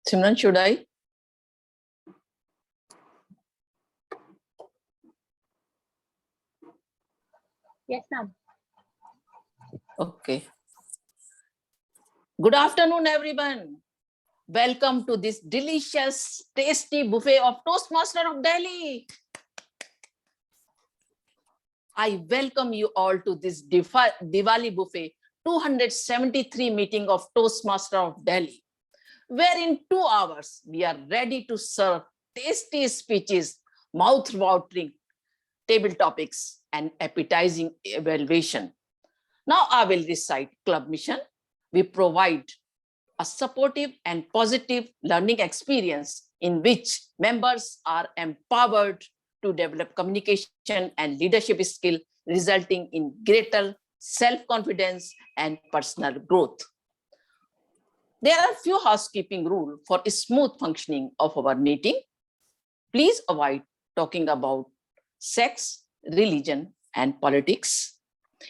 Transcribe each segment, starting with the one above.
Simran, should I? Yes, ma'am. Okay. Good afternoon, everyone. Welcome to this delicious, tasty buffet of Toastmaster of Delhi. I welcome you all to this Diwali buffet 273 meeting of Toastmaster of Delhi, where in 2 hours we are ready to serve tasty speeches, mouth-watering table topics, and appetizing evaluation. Now I will recite club mission. We provide a supportive and positive learning experience in which members are empowered to develop communication and leadership skill, resulting in greater self-confidence and personal growth. There are few housekeeping rules for a smooth functioning of our meeting. Please avoid talking about sex, religion, and politics.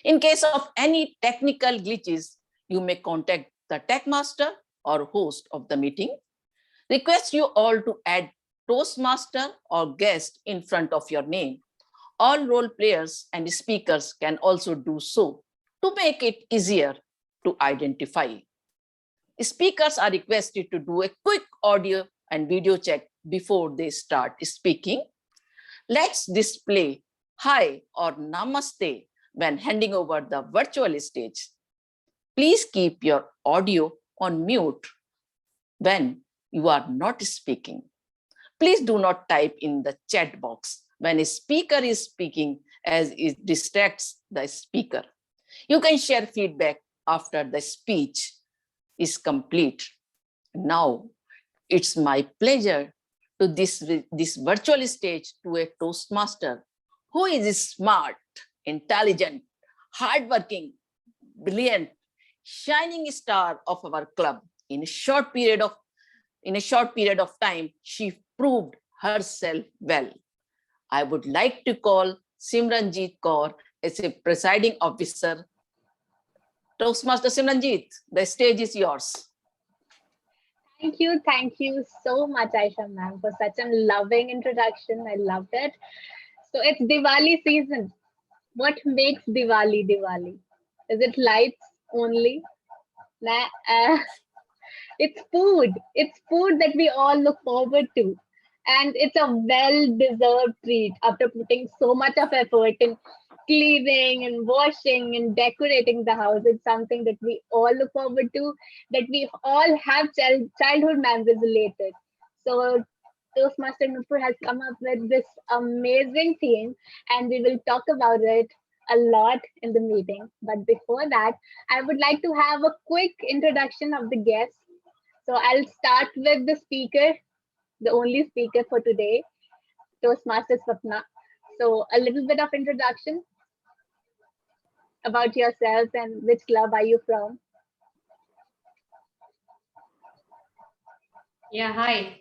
In case of any technical glitches, you may contact the tech master or host of the meeting. Request you all to add Toastmaster or guest in front of your name. All role players and speakers can also do so to make it easier to identify. Speakers are requested to do a quick audio and video check before they start speaking. Let's display hi or namaste when handing over the virtual stage. Please keep your audio on mute when you are not speaking. Please do not type in the chat box when a speaker is speaking, as it distracts the speaker. You can share feedback after the speech is complete. Now, it's my pleasure to this virtual stage to a Toastmaster who is smart, intelligent, hardworking, brilliant, shining star of our club. In a short period of time, she proved herself well. I would like to call Simranjeet Kaur as a presiding officer. Toastmaster Simranjeet, the stage is yours. Thank you so much, Aisha ma'am, for such a loving introduction. I loved it. So it's Diwali season. What makes Diwali Diwali? Is it lights only? Nah, it's food. It's food that we all look forward to. And it's a well-deserved treat after putting so much of effort in cleaning and washing and decorating the house. It's something that we all look forward to, that we all have childhood memories related. So Toastmaster Nupur has come up with this amazing theme, and we will talk about it a lot in the meeting. But before that, I would like to have a quick introduction of the guests. So I'll start with the speaker, the only speaker for today, Toastmaster Swapna. So a little bit of introduction about yourself and which club are you from? Yeah, hi.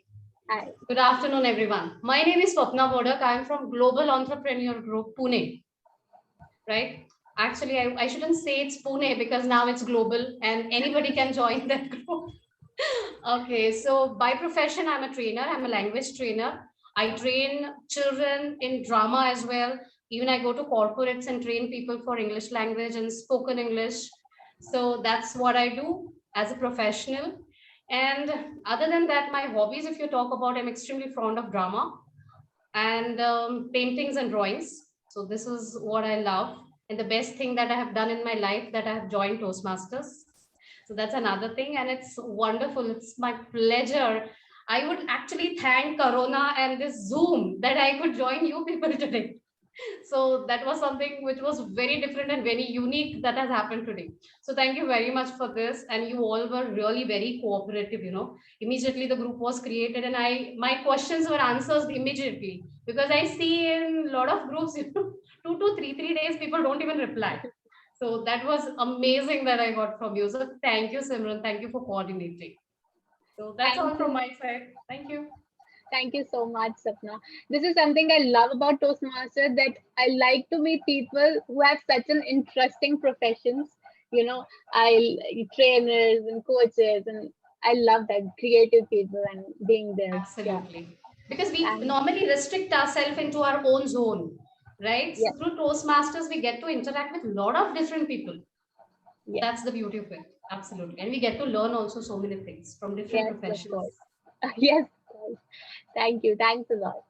Hi. Good afternoon, everyone. My name is Swapna Modak. I am from Global Entrepreneur Group, Pune. Right? Actually, I shouldn't say it's Pune because now it's global and anybody can join that group. Okay, so by profession, I'm a trainer. I'm a language trainer. I train children in drama as well. Even I go to corporates and train people for English language and spoken English. So that's what I do as a professional. And other than that, my hobbies, if you talk about, I'm extremely fond of drama and paintings and drawings. So this is what I love. And the best thing that I have done in my life, that I have joined Toastmasters. So that's another thing. And it's wonderful. It's my pleasure. I would actually thank Corona and this Zoom that I could join you people today. So that was something which was very different and very unique that has happened today. So thank you very much for this. And you all were really very cooperative, Immediately the group was created and my questions were answered immediately, because I see in a lot of groups, 2 to 3 days, people don't even reply. So that was amazing that I got from you. So thank you, Simran. Thank you for coordinating. So that's Thank all from you. my side. Thank you. Thank you so much, Sapna. This is something I love about Toastmaster, that I like to meet people who have such an interesting professions. You know, trainers and coaches, and I love that creative people and being there. Yeah. Absolutely. Because we And normally restrict ourselves into our own zone, right? yeah, So through Toastmasters, we get to interact with a lot of different people. yeah, That's the beauty of it. Absolutely. And we get to learn also so many things from different yes, of professions. course. Yes, of course. Thank you. Thanks a lot.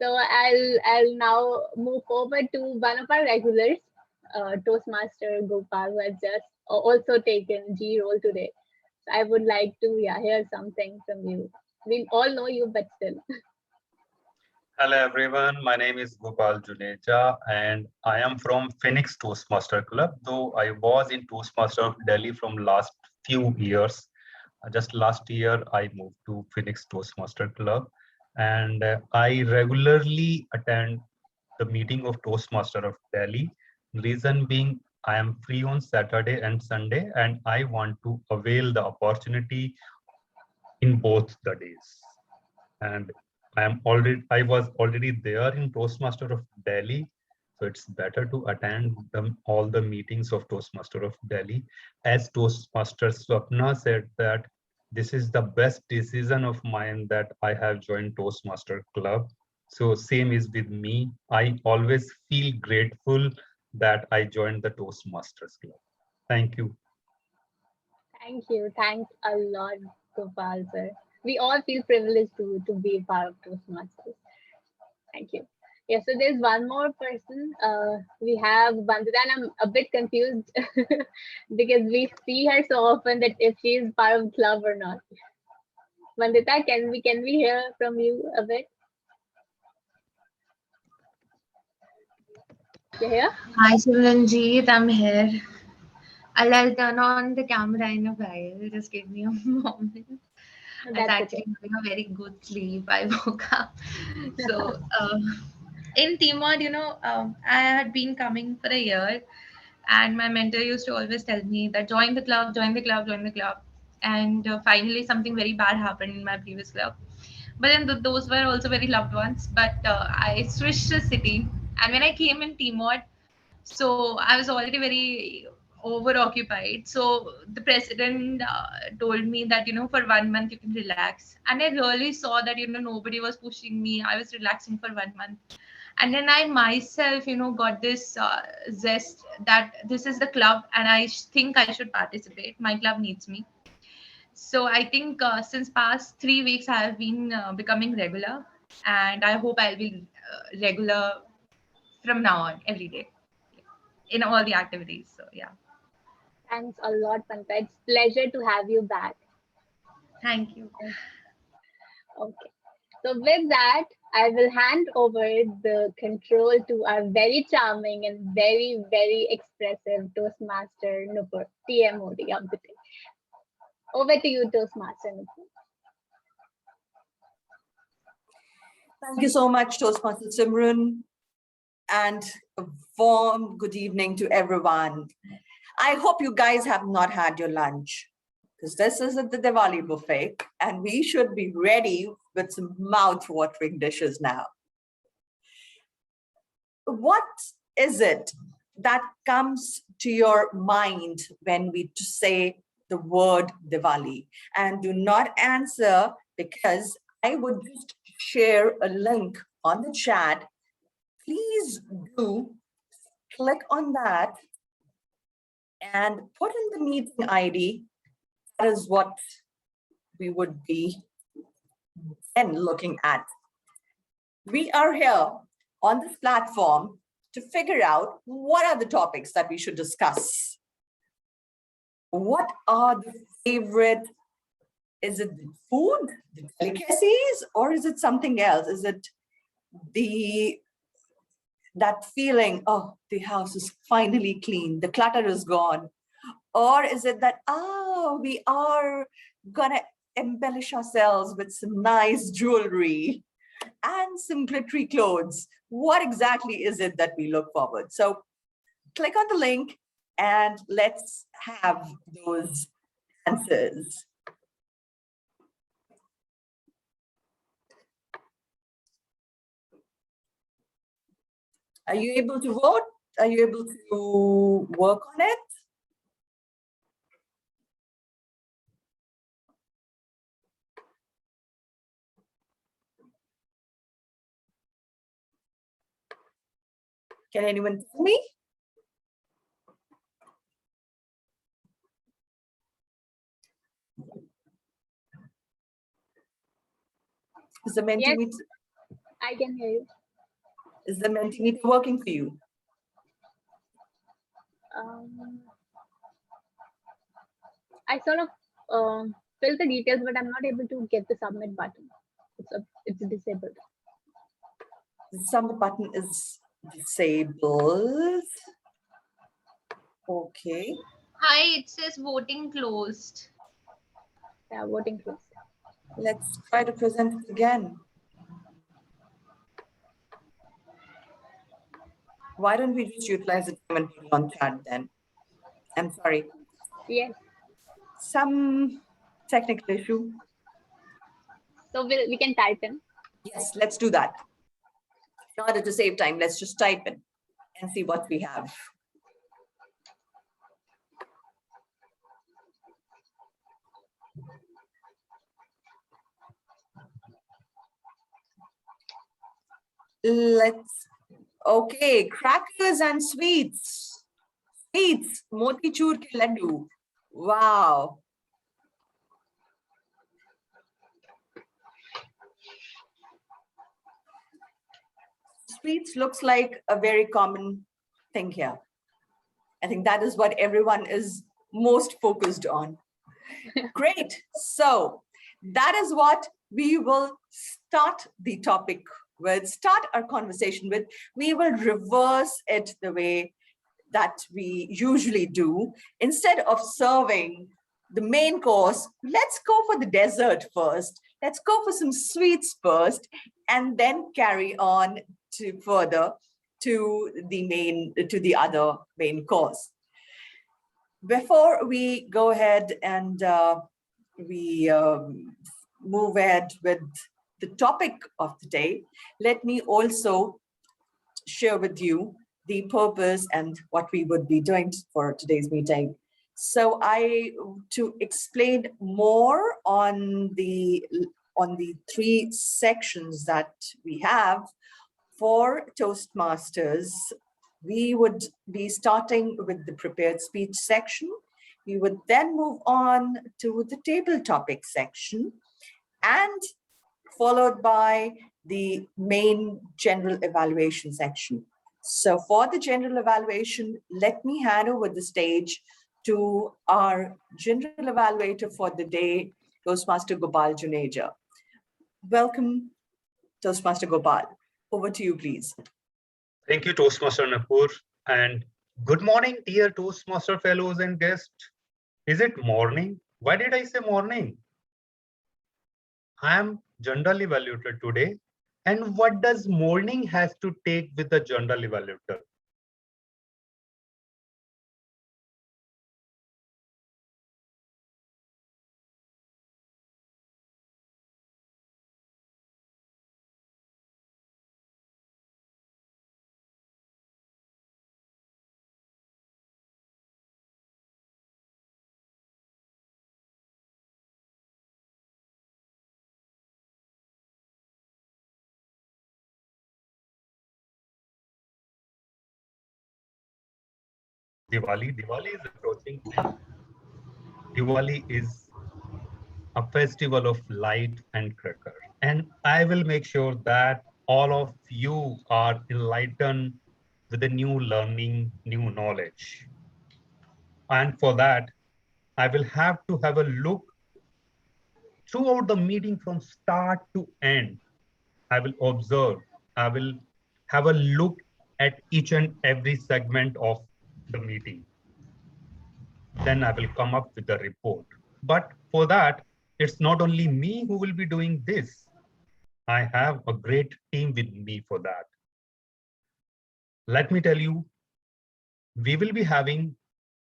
So I'll now move forward to one of our regulars, Toastmaster Gopal, who has just also taken G role today. So I would like to hear something from you. We all know you, but still. Hello everyone, my name is Gopal Juneja and I am from Phoenix Toastmaster Club, though I was in Toastmaster of Delhi from last few years. Just last year I moved to Phoenix Toastmaster Club and I regularly attend the meeting of Toastmaster of Delhi. Reason being I am free on Saturday and Sunday and I want to avail the opportunity in both the days. And I was already there in Toastmaster of Delhi, so it's better to attend all the meetings of Toastmaster of Delhi. As Toastmaster Swapna said that this is the best decision of mine that I have joined Toastmaster Club. So same is with me. I always feel grateful that I joined the Toastmasters Club. Thank you. Thank you. Thanks a lot, Gopal sir. We all feel privileged to be a part of Toastmasters. Thank you. Yeah, so there's one more person. We have Vandita, and I'm a bit confused because we see her so often that if she is part of club or not. Vandita, can we hear from you a bit? You here? Hi Simranjeet, I'm here. I'll turn on the camera in a while. Just give me a moment. I was That's okay. actually having a very good sleep. I woke up. So, in Timor, I had been coming for a year, and my mentor used to always tell me that join the club, join the club, join the club. And finally, something very bad happened in my previous club. But then those were also very loved ones. But I switched the city, and when I came in Timor, so I was already very over occupied. So the president told me that, for 1 month you can relax. And I really saw that, nobody was pushing me. I was relaxing for 1 month. And then I myself, got this zest that this is the club and I think I should participate. My club needs me. So I think since past 3 weeks, I have been becoming regular. And I hope I'll be regular from now on every day in all the activities. So yeah, Thanks a lot, Vandita. It's pleasure to have you back. thank you. Okay. So with that, I will hand over the control to our very charming and very, very expressive Toastmaster Nupur, TMOD of the day. Over to you, Toastmaster Nupur. Thank you so much, Toastmaster Simran, and a warm good evening to everyone. I hope you guys have not had your lunch, because this is at the Diwali buffet, and we should be ready with some mouth-watering dishes now. What is it that comes to your mind when we say the word Diwali? And do not answer, because I would just share a link on the chat. Please do click on that and put in the meeting ID. That is what we would be then looking at. We are here on this platform to figure out what are the topics that we should discuss. What are the favorite, is it the food, the delicacies, or is it something else? Is it that feeling, oh, the house is finally clean, the clutter is gone? Or is it that, oh, we are gonna embellish ourselves with some nice jewelry? and some glittery clothes. What exactly is it that we look forward? So click on the link and let's have those answers. Are you able to vote? Are you able to work on it? Can anyone tell me? Is the Yes, Mentimeter, I can hear you. is the Mentimeter working for you? I sort of fill the details, but I'm not able to get the submit button. It's disabled. The submit button is disabled. Okay. Hi, it says voting closed. Yeah, voting close. Let's try to present it again. Why don't we just utilize the time and put it on chat then? I'm sorry, Yes. some technical issue. So we can type in. Yes, let's do that. In order to save time, let's just type in and see what we have. Okay, crackers and sweets. Sweets, motichur ke laddu. Wow. Sweets looks like a very common thing here. I think that is what everyone is most focused on. Great. So that is what we will start the topic with, start our conversation with. We will reverse it the way that we usually do. Instead of serving the main course, let's go for the dessert first. Let's go for some sweets first, and then carry on to further to the other main course. Before we go ahead and we move ahead with the topic of the day, let me also share with you the purpose and what we would be doing for today's meeting. So to explain more on the three sections that we have for Toastmasters, we would be starting with the prepared speech section. We would then move on to the table topic section, and followed by the main general evaluation section. So for the general evaluation, let me hand over the stage to our general evaluator for the day, Toastmaster Gopal Juneja. Welcome, Toastmaster Gopal. Over to you, please. Thank you, Toastmaster Napur, and good morning, dear Toastmaster fellows and guests. Is it morning? Why did I say morning? I am general evaluator today. And what does morning has to take with the general evaluator? Diwali. Diwali is approaching. Diwali is a festival of light and cracker. And I will make sure that all of you are enlightened with the new learning, new knowledge. And for that, I will have to have a look throughout the meeting from start to end. I will observe, I will have a look at each and every segment of the meeting. Then I will come up with a report. But for that, it's not only me who will be doing this. I have a great team with me for that. Let me tell you, we will be having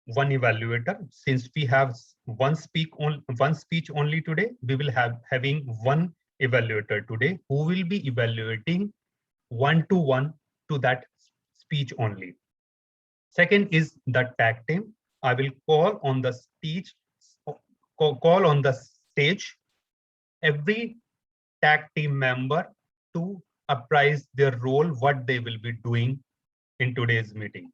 one evaluator. Since we have one speech only today, we will having one evaluator today who will be evaluating one-to-one to that speech only. Second is the tag team. I will call on the stage every tag team member to apprise their role, what they will be doing in today's meeting.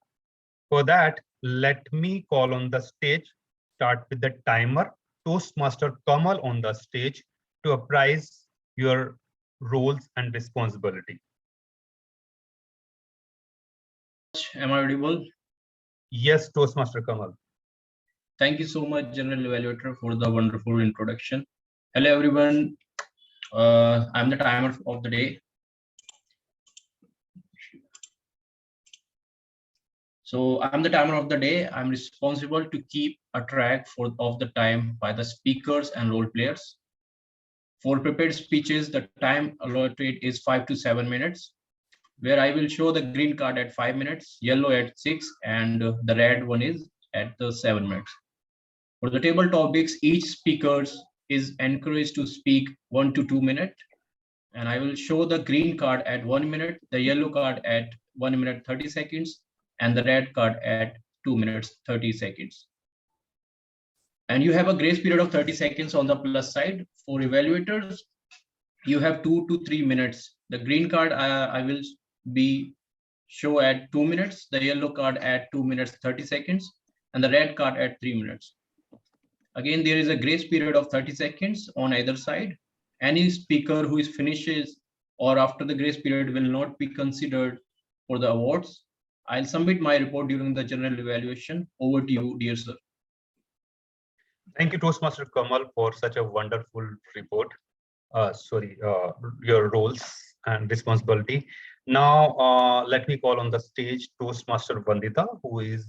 For that, let me call on the stage, start with the timer, Toastmaster Kamal on the stage to apprise your roles and responsibility. Am I audible? Yes, Toastmaster Kamal. Thank you so much, General Evaluator, for the wonderful introduction. Hello, everyone. I'm the timer of the day. So I'm the timer of the day. I'm responsible to keep a track of the time by the speakers and role players. For prepared speeches, the time allotted is 5 to 7 minutes, where I will show the green card at 5 minutes, yellow at 6, and the red one is at the 7 minutes. For the table topics, each speaker is encouraged to speak 1 to 2 minutes, and I will show the green card at 1 minute, the yellow card at 1 minute 30 seconds, and the red card at 2 minutes 30 seconds. And you have a grace period of 30 seconds on the plus side. For evaluators, you have 2 to 3 minutes. The green card I will be show at 2 minutes, the yellow card at 2 minutes 30 seconds, and the red card at 3 minutes. Again, there is a grace period of 30 seconds on either side. Any speaker who finishes or after the grace period will not be considered for the awards. I'll submit my report during the general evaluation. Over to you, dear sir. Thank you, Toastmaster Kamal, for such a wonderful report. Your roles and responsibility. Now, let me call on the stage Toastmaster Vandita, who is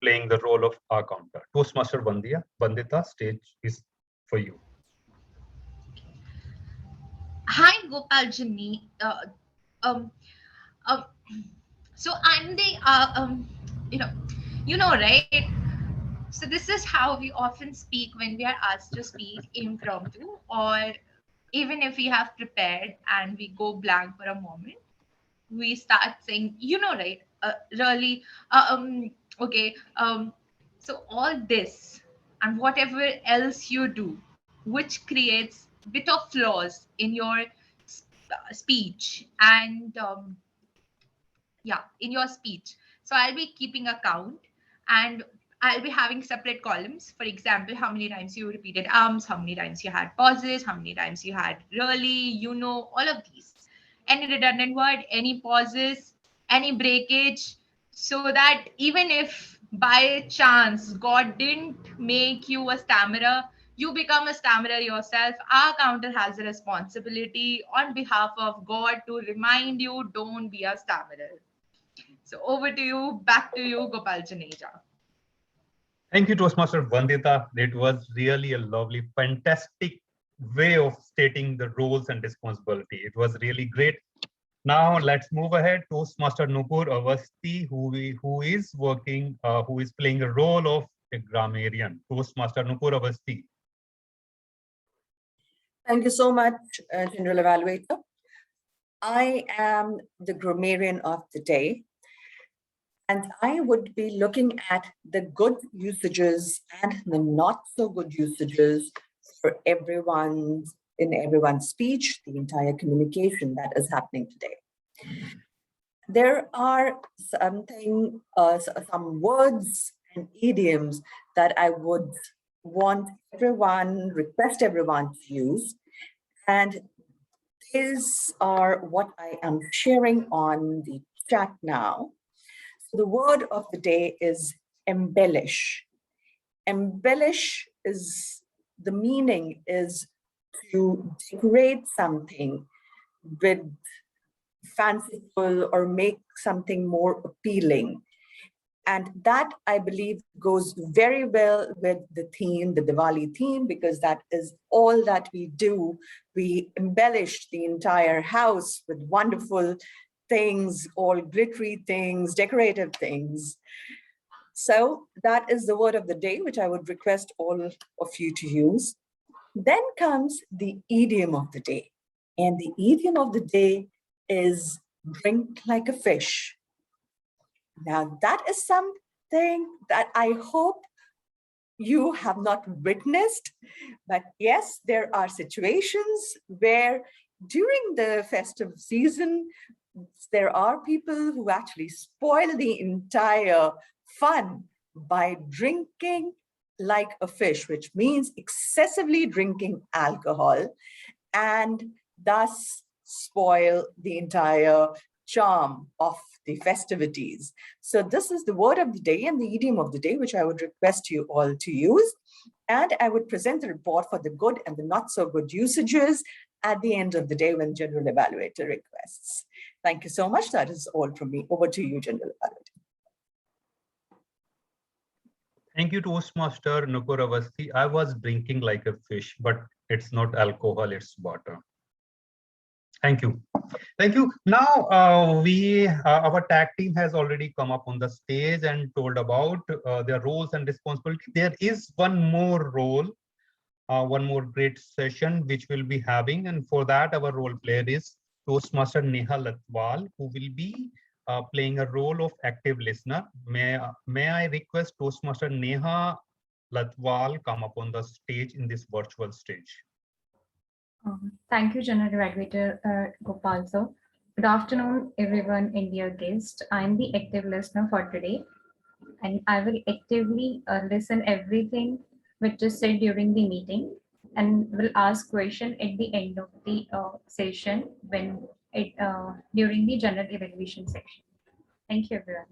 playing the role of our counter. Toastmaster Bandita, stage is for you. Hi, Gopal Jimmy. So I'm the right? So this is how we often speak when we are asked to speak impromptu, or even if we have prepared and we go blank for a moment, we start saying, right? Really, okay. So all this and whatever else you do, which creates bit of flaws in your speech and in your speech. So I'll be keeping a count, and I'll be having separate columns. For example, how many times you repeated arms, how many times you had pauses, how many times you had really, all of these. Any redundant word, any pauses, any breakage, so that even if by chance God didn't make you a stammerer, you become a stammerer yourself. Our counter has a responsibility on behalf of God to remind you, don't be a stammerer. So over to you, back to you, Gopal Janeja. Thank you, Toastmaster Vandita. It was really a lovely, fantastic way of stating the roles and responsibility. It was really great. Now let's move ahead. Toastmaster Nupur Avasti, who is playing the role of a grammarian. Toastmaster Nupur Avasti. Thank you so much, General Evaluator. I am the grammarian of the day, and I would be looking at the good usages and the not so good usages for in everyone's speech, the entire communication that is happening today. There are some words and idioms that I would request everyone to use. And these are what I am sharing on the chat now. So the word of the day is embellish. Embellish the meaning is to decorate something with fanciful or make something more appealing. And that, I believe, goes very well with the theme, the Diwali theme, because that is all that we do. We embellish the entire house with wonderful things, all glittery things, decorative things. So that is the word of the day, which I would request all of you to use. Then comes the idiom of the day. And the idiom of the day is drink like a fish. Now, that is something that I hope you have not witnessed. But yes, there are situations where during the festive season, there are people who actually spoil the entire fun by drinking like a fish, which means excessively drinking alcohol and thus spoil the entire charm of the festivities. So this is the word of the day and the idiom of the day, which I would request you all to use. And I would present the report for the good and the not so good usages at the end of the day when General Evaluator requests. Thank you so much. That is all from me. Over to you, General Evaluator. Thank you, Toastmaster Nupur Awasthi. I was drinking like a fish, but it's not alcohol, it's water. Thank you. Thank you. Now, our tag team has already come up on the stage and told about their roles and responsibility. There is one more role, one more great session which we'll be having. And for that, our role player is Toastmaster Neha Latwal, who will be playing a role of active listener. May I request Toastmaster Neha Latwal come up on the stage in this virtual stage. Thank you, General Evaluator Gopal sir. Good afternoon, everyone and dear guest. I am the active listener for today, and I will actively listen everything which is said during the meeting, and will ask question at the end of the session when it during the general evaluation section. Thank you, everyone.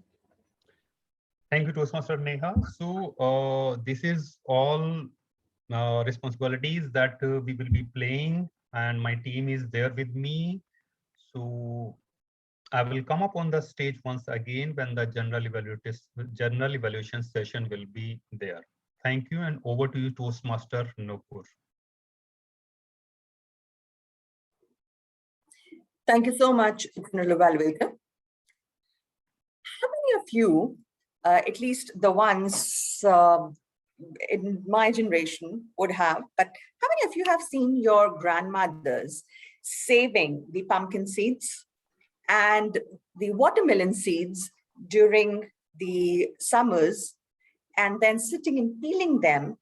Thank you, Toastmaster Neha. So this is all responsibilities that we will be playing, and my team is there with me. So I will come up on the stage once again when the general evaluation session will be there. Thank you, and over to you, Toastmaster Nupur. Thank you so much, General Evaluator. How many of you, at least the ones in my generation would have, but how many of you have seen your grandmothers saving the pumpkin seeds and the watermelon seeds during the summers and then sitting and peeling them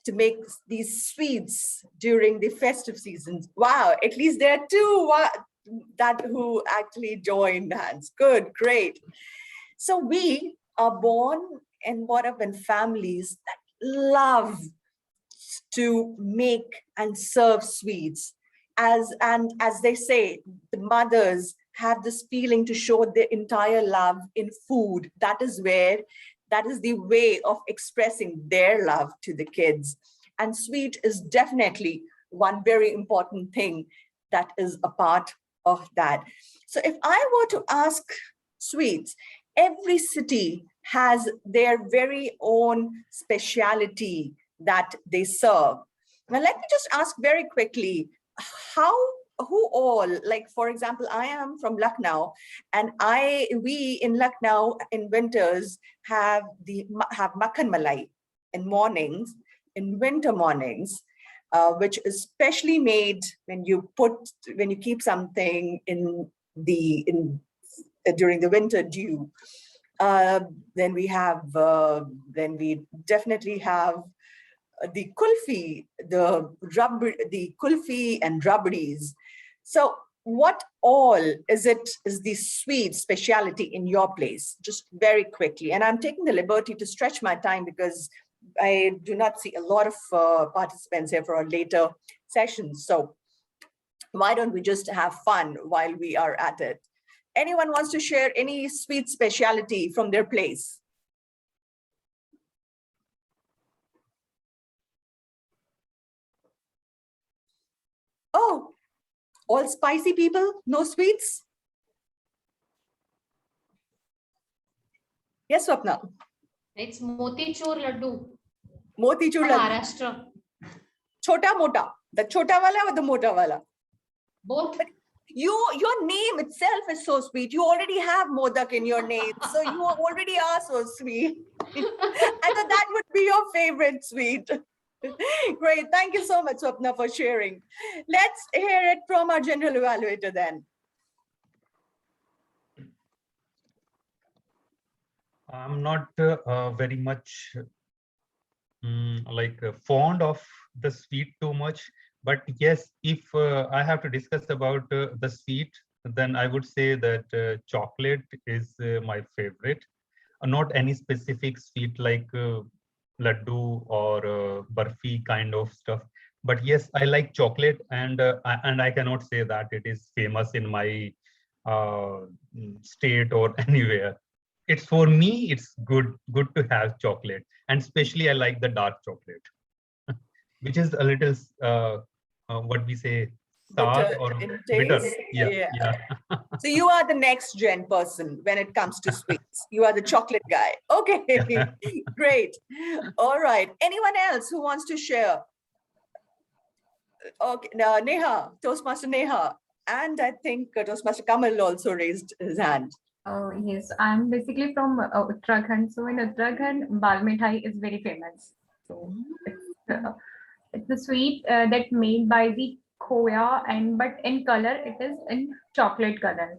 to make these sweets during the festive seasons? Wow, at least there are two who actually joined hands. Good, great. So we are born and brought up in families that love to make and serve sweets. As they say, the mothers have this feeling to show their entire love in food. That is the way of expressing their love to the kids. And sweet is definitely one very important thing that is a part of that. So if I were to ask sweets, every city has their very own speciality that they serve. Now, let me just ask very quickly, who all, like, for example, I am from Lucknow, and we in Lucknow in winters have makhan malai in mornings, in winter mornings, which is specially made when you keep something during the winter dew. Then we definitely have the kulfi, the kulfi and rabdis. So what all is the sweet speciality in your place? Just very quickly. And I'm taking the liberty to stretch my time because I do not see a lot of participants here for our later sessions. So why don't we just have fun while we are at it? Anyone wants to share any sweet speciality from their place? Oh, all spicy people, no sweets? Yes, Swapna. It's Motichur Laddu. Motichur laddu. Maharashtra. Chota mota. The chota wala or the mota wala? Both. Your name itself is so sweet. You already have modak in your name. So you already are so sweet. I thought that would be your favorite sweet. Great. Thank you so much, Swapna, for sharing. Let's hear it from our general evaluator then. I'm not very much fond of the sweet too much, but yes, if I have to discuss about the sweet, then I would say that chocolate is my favorite. Not any specific sweet like laddu or barfi kind of stuff, but yes, I like chocolate, and I cannot say that it is famous in my state or anywhere. It's for me, it's good to have chocolate, and especially I like the dark chocolate, which is a little what we say, sour Bitter or in bitter. taste. Yeah. So you are the next gen person when it comes to sweets. You are the chocolate guy. Okay, great. All right. Anyone else who wants to share? Okay, Neha, Toastmaster Neha, and I think Toastmaster Kamal also raised his hand. Oh, yes, I'm basically from Uttarakhand. So in Uttarakhand, bal mithai is very famous. So it's a sweet that made by the khoya, and but in color it is in chocolate color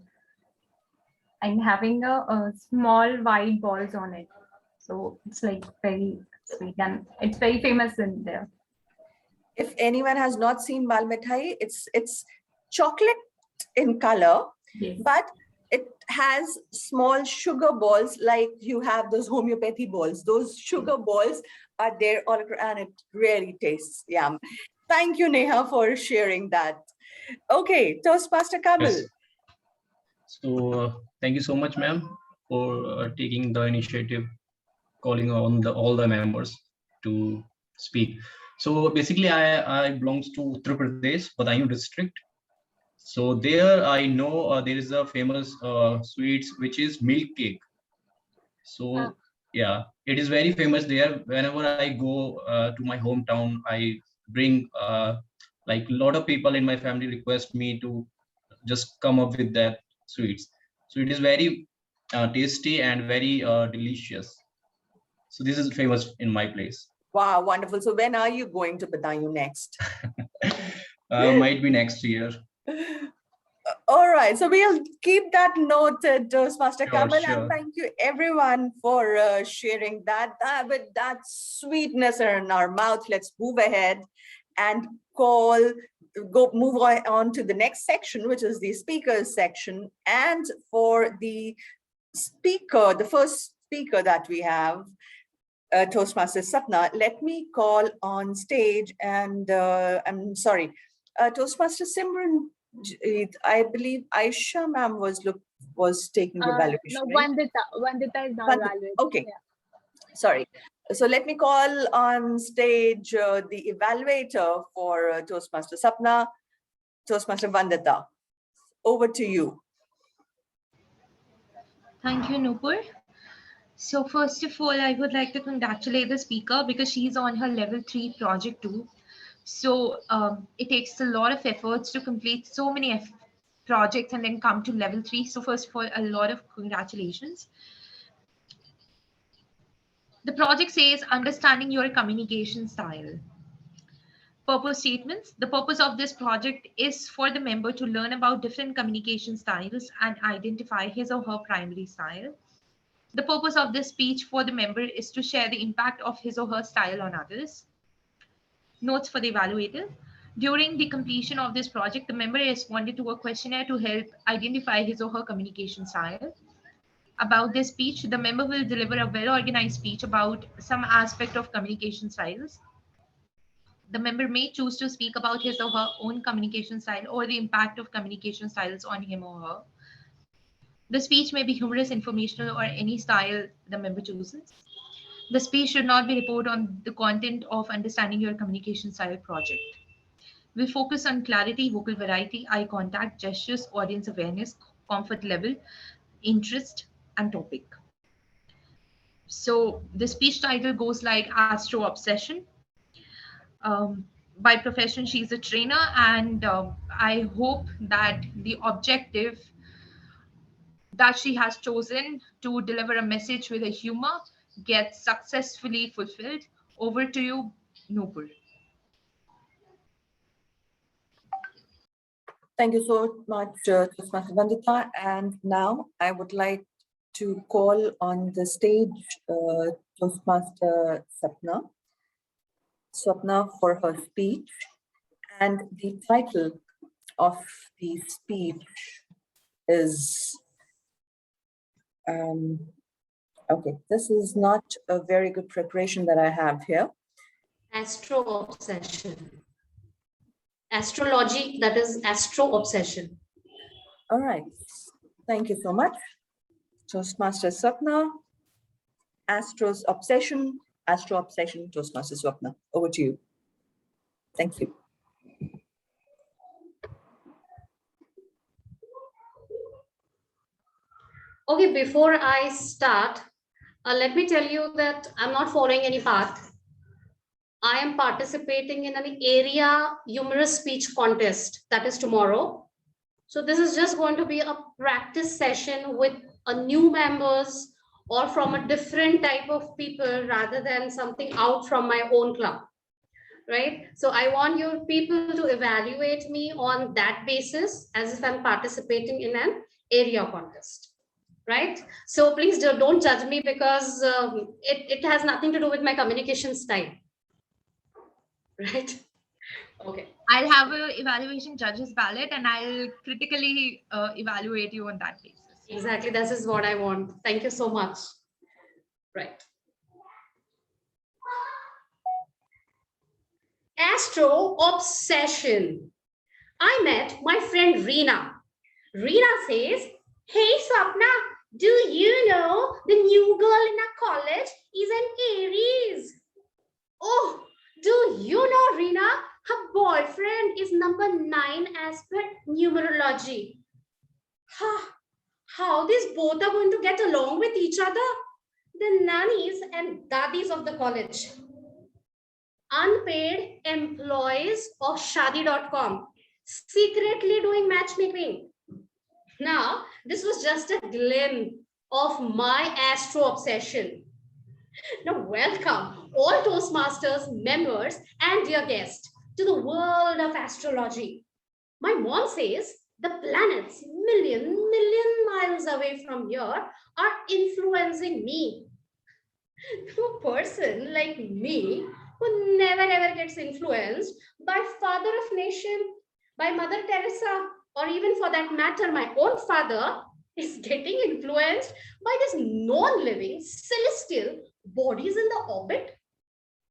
and having a small white balls on it. So it's like very sweet and it's very famous in there. If anyone has not seen bal mithai, it's chocolate in color, Yes. but it has small sugar balls, like you have those homeopathy balls. Those sugar balls are there all across, and it really tastes yum. Thank you, Neha, for sharing that. Okay, Toastmaster Kamal. Yes. So thank you so much, ma'am, for taking the initiative, calling on all the members to speak. So basically, I belongs to Uttar Pradesh, Badaयूं district. So there I know there is a famous sweets which is milk cake. So yeah, it is very famous there. Whenever I go to my hometown, I bring like a lot of people in my family request me to just come up with that sweets. So it is very tasty and very delicious. So this is famous in my place. Wow, wonderful. So when are you going to Badaयूं next? Might be next year. All right, so we'll keep that noted, Toastmaster Kamal, Sure. and thank you everyone for sharing that. With that sweetness in our mouth, let's move ahead and move on to the next section, which is the speakers section. And for the speaker, the first speaker that we have, Toastmaster Sapna, let me call on stage, and I'm sorry, Toastmaster Simran, I believe Aisha ma'am was taking the evaluation. No, right? Vandita is now Vandita, evaluating. okay. Yeah. Sorry. So let me call on stage the evaluator for Toastmaster Sapna, Toastmaster Vandita. Over to you. Thank you, Nupur. So first of all, I would like to congratulate the speaker because she's on her level 3 project too. So it takes a lot of efforts to complete so many projects and then come to level 3. So first of all, a lot of congratulations. The project says understanding your communication style. Purpose statements. The purpose of this project is for the member to learn about different communication styles and identify his or her primary style. The purpose of this speech for the member is to share the impact of his or her style on others. Notes for the evaluator. During the completion of this project, the member responded to a questionnaire to help identify his or her communication style. About this speech, the member will deliver a well-organized speech about some aspect of communication styles. The member may choose to speak about his or her own communication style or the impact of communication styles on him or her. The speech may be humorous, informational, or any style the member chooses. The speech should not be reported on the content of understanding your communication style project. We focus on clarity, vocal variety, eye contact, gestures, audience awareness, comfort level, interest, and topic. So the speech title goes like Astro Obsession. By profession, she's a trainer, and I hope that the objective that she has chosen to deliver a message with a humor gets successfully fulfilled. Over to you, Nupur. Thank you so much, Toastmaster Bandita. And now I would like to call on the stage Toastmaster Swapna for her speech. And the title of the speech is, okay, this is not a very good preparation that I have here. Astro obsession. Astrology, that is astro obsession. All right, thank you so much. Toastmaster Swapna, Astro Obsession, Toastmaster Swapna. Over to you. Thank you. Okay, before I start, let me tell you that I'm not following any path. I am participating in an area humorous speech contest that is tomorrow. So this is just going to be a practice session with a new members or from a different type of people rather than something out from my own club, right? So I want you people to evaluate me on that basis as if I'm participating in an area contest, right? So please don't judge me because it has nothing to do with my communication style, right? Okay. I'll have an evaluation judges ballot, and I'll critically evaluate you on that basis. Exactly, this is what I want. Thank you so much. Right. Astro obsession. I met my friend Reena. Reena says, "Hey Swapna, do you know the new girl in our college is an Aries?" Oh, do you know, Reena? Her boyfriend is number 9 as per numerology. How these both are going to get along with each other? The nannies and daddies of the college. Unpaid employees of Shadi.com, secretly doing matchmaking. Now, this was just a glimpse of my astro obsession. Now, welcome all Toastmasters members and dear guests to the world of astrology. My mom says the planets million miles away from here are influencing me. A person like me who never ever gets influenced by Father of Nation, by Mother Teresa, or even for that matter, my own father is getting influenced by this non-living celestial bodies in the orbit.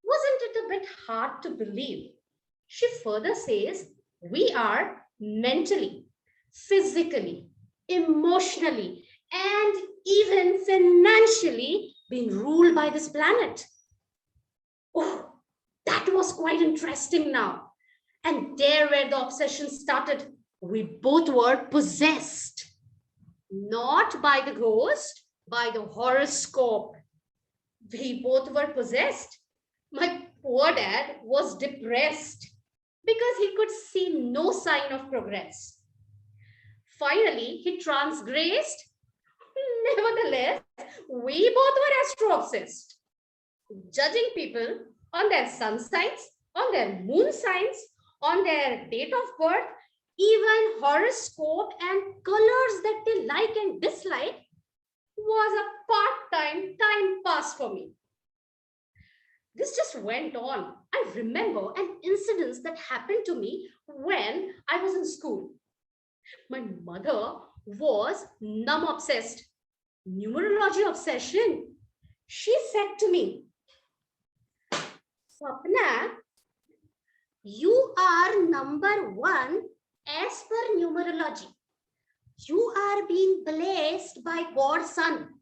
Wasn't it a bit hard to believe? She further says we are mentally, physically, emotionally, and even financially being ruled by this planet. Oh, that was quite interesting now. And there where the obsession started, we both were possessed. Not by the ghost, by the horoscope. We both were possessed. My poor dad was depressed because he could see no sign of progress. Finally, he transgressed. Nevertheless, we both were astro-obsessed, judging people on their sun signs, on their moon signs, on their date of birth, even horoscope and colors that they like and dislike was a part-time time pass for me. This just went on. I remember an incident that happened to me when I was in school. My mother was numb obsessed, numerology obsession. She said to me, "Swapna, you are number 1 as per numerology. You are being blessed by God's Son.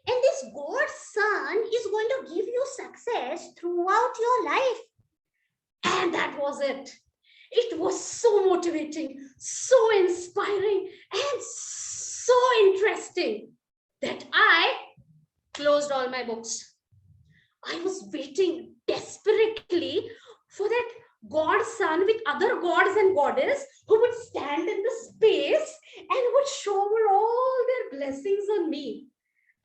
And this God's Son is going to give you success throughout your life." And that was it. It was so motivating, so inspiring, and so interesting that I closed all my books. I was waiting desperately for that godson with other gods and goddesses who would stand in the space and would shower all their blessings on me.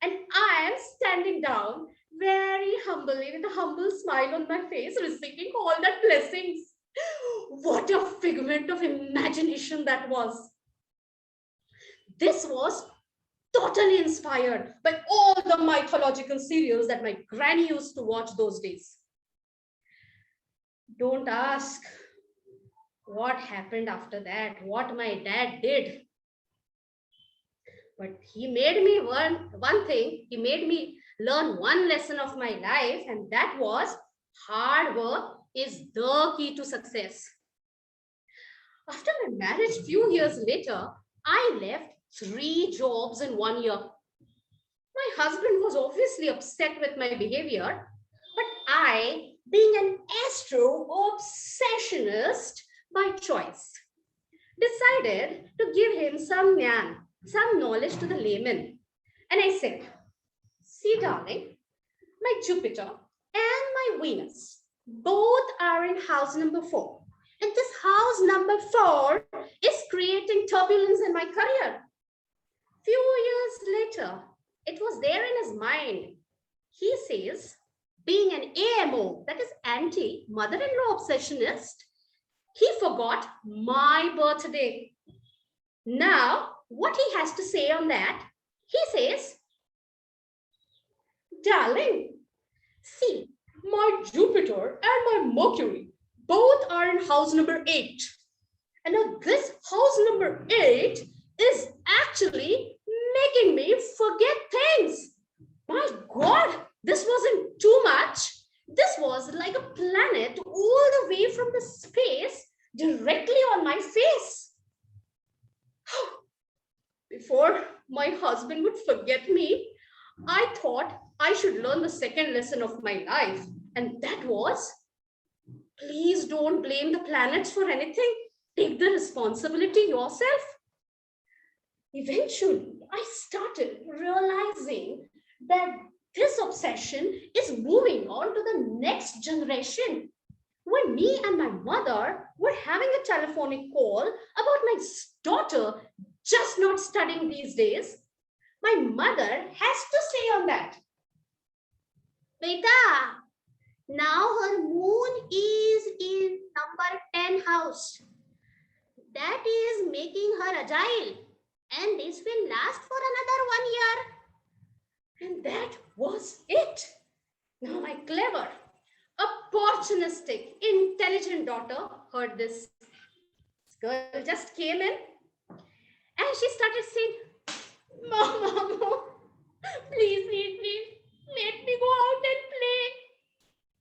And I am standing down very humbly with a humble smile on my face, receiving all that blessings. What a figment of imagination that was. This was totally inspired by all the mythological serials that my granny used to watch those days. Don't ask what happened after that, what my dad did. But he made me one thing, he made me learn one lesson of my life, and that was hard work is the key to success. After my marriage, few years later, I left 3 jobs in 1 year. My husband was obviously upset with my behavior, but I, being an astro obsessionist by choice, decided to give him some knowledge to the layman. And I said, see, darling, my Jupiter and my Venus both are in house number 4. And this house number 4 is creating turbulence in my career. Few years later, it was there in his mind. He says, being an AMO, that is anti-mother-in-law obsessionist, he forgot my birthday. Now, what he has to say on that, he says, darling, see, my Jupiter and my Mercury both are in house number 8. And now this house number 8 is actually making me forget things. My God, this wasn't too much. This was like a planet all the way from the space directly on my face. Before my husband would forget me, I thought I should learn the second lesson of my life. And that was, please don't blame the planets for anything. Take the responsibility yourself. Eventually, I started realizing that this obsession is moving on to the next generation. When me and my mother were having a telephonic call about my daughter just not studying these days, my mother has to say on that, Beta, now her moon is in number 10 house. That is making her agile, and this will last for another 1 year. And that was it. Now my clever, opportunistic, intelligent daughter heard this. This girl just came in and she started saying, Mama, please, let me go out and play.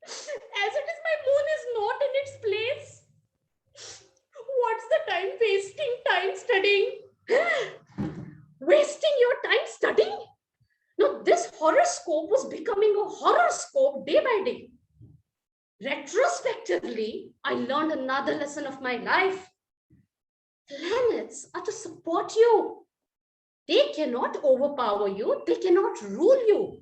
As it is, my moon is not in its place. What's the time wasting time studying? Wasting your time studying? Now, this horoscope was becoming a horoscope day by day. Retrospectively, I learned another lesson of my life. Planets are to support you. They cannot overpower you. They cannot rule you.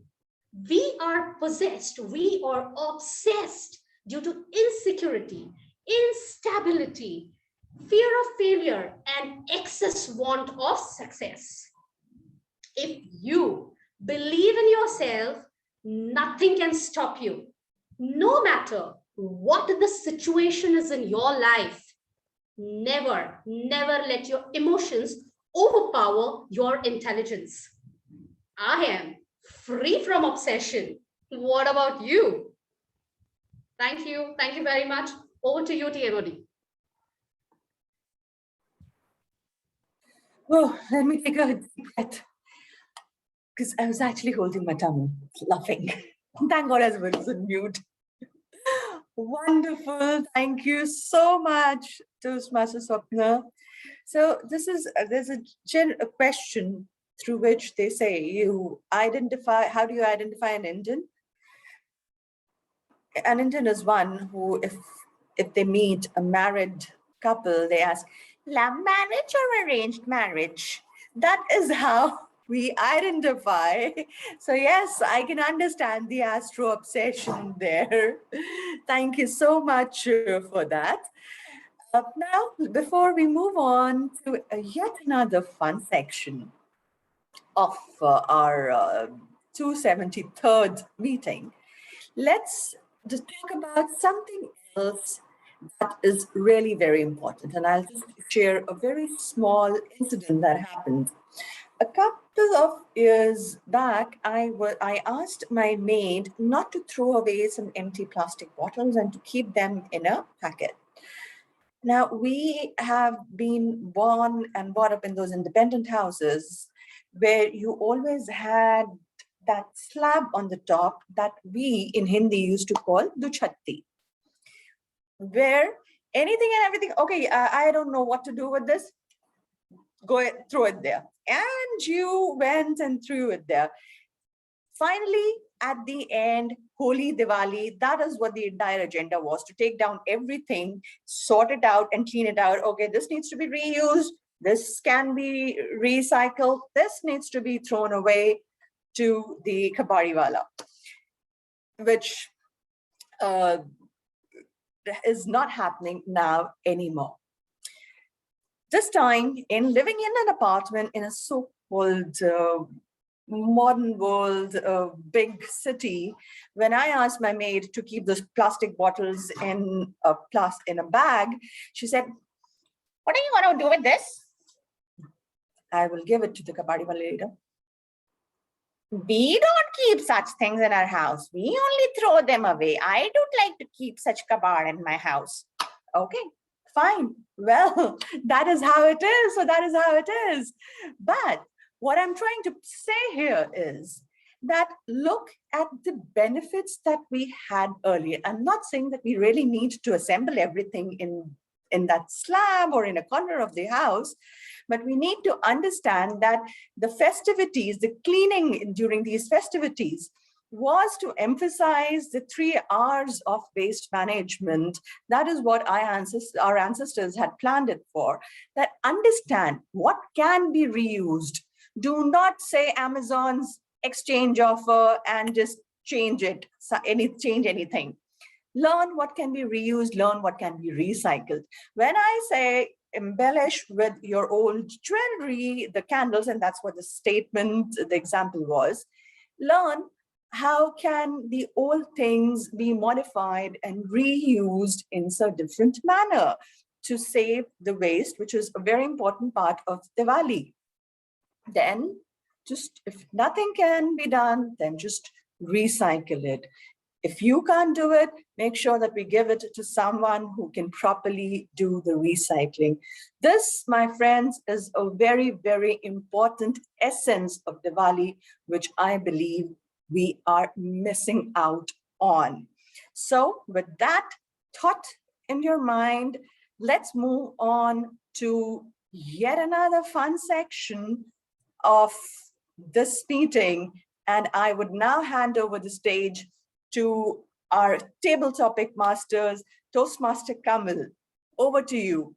We are possessed. We are obsessed due to insecurity, instability, fear of failure, and excess want of success. If you believe in yourself, nothing can stop you. No matter what the situation is in your life, never let your emotions overpower your intelligence. I am free from obsession. What about you? Thank you. Thank you very much. Over to you, TMOD. Oh, let me take a deep breath. Because I was actually holding my tongue, laughing. Thank God I was on mute. Wonderful. Thank you so much, Toastmaster Swapna. So there's a question through which they say, how do you identify an Indian? An Indian is one who, if they meet a married couple, they ask, love marriage or arranged marriage? That is how we identify. So yes, I can understand the astro obsession there. Thank you so much for that. Now, before we move on to yet another fun section of our 273rd meeting, let's just talk about something else that is really very important. And I'll just share a very small incident that happened. A couple of years back, I asked my maid not to throw away some empty plastic bottles and to keep them in a packet. Now, we have been born and brought up in those independent houses where you always had that slab on the top that we in Hindi used to call duchhatti, where anything and everything, okay, I don't know what to do with this, throw it there. And you went and threw it there. Finally, at the end, Holy Diwali, that is what the entire agenda was, to take down everything, sort it out and clean it out. Okay, this needs to be reused. This can be recycled. This needs to be thrown away to the kabadiwala, which is not happening now anymore. This time, in living in an apartment in a so-called modern world, big city, when I asked my maid to keep those plastic bottles in a bag, she said, "What are you going to do with this?" I will give it to the kabadiwala later. We don't keep such things in our house. We only throw them away. I don't like to keep such kabad in my house. Okay, fine. Well, that is how it is. So that is how it is. But what I'm trying to say here is that look at the benefits that we had earlier. I'm not saying that we really need to assemble everything in that slab or in a corner of the house, but we need to understand that the festivities, the cleaning during these festivities was to emphasize the 3 R's of waste management. That is what our ancestors had planned it for, that understand what can be reused. Do not say Amazon's exchange offer and just change it, change anything. Learn what can be reused, learn what can be recycled. When I say embellish with your old jewelry, the candles, and that's what the statement, the example was, learn how can the old things be modified and reused in a different manner to save the waste, which is a very important part of Diwali. Then just, if nothing can be done, then just recycle it. If you can't do it, make sure that we give it to someone who can properly do the recycling. This, my friends, is a very, very important essence of Diwali, which I believe we are missing out on. So with that thought in your mind, let's move on to yet another fun section of this meeting. And I would now hand over the stage to our table topic masters, Toastmaster Kamal. Over to you.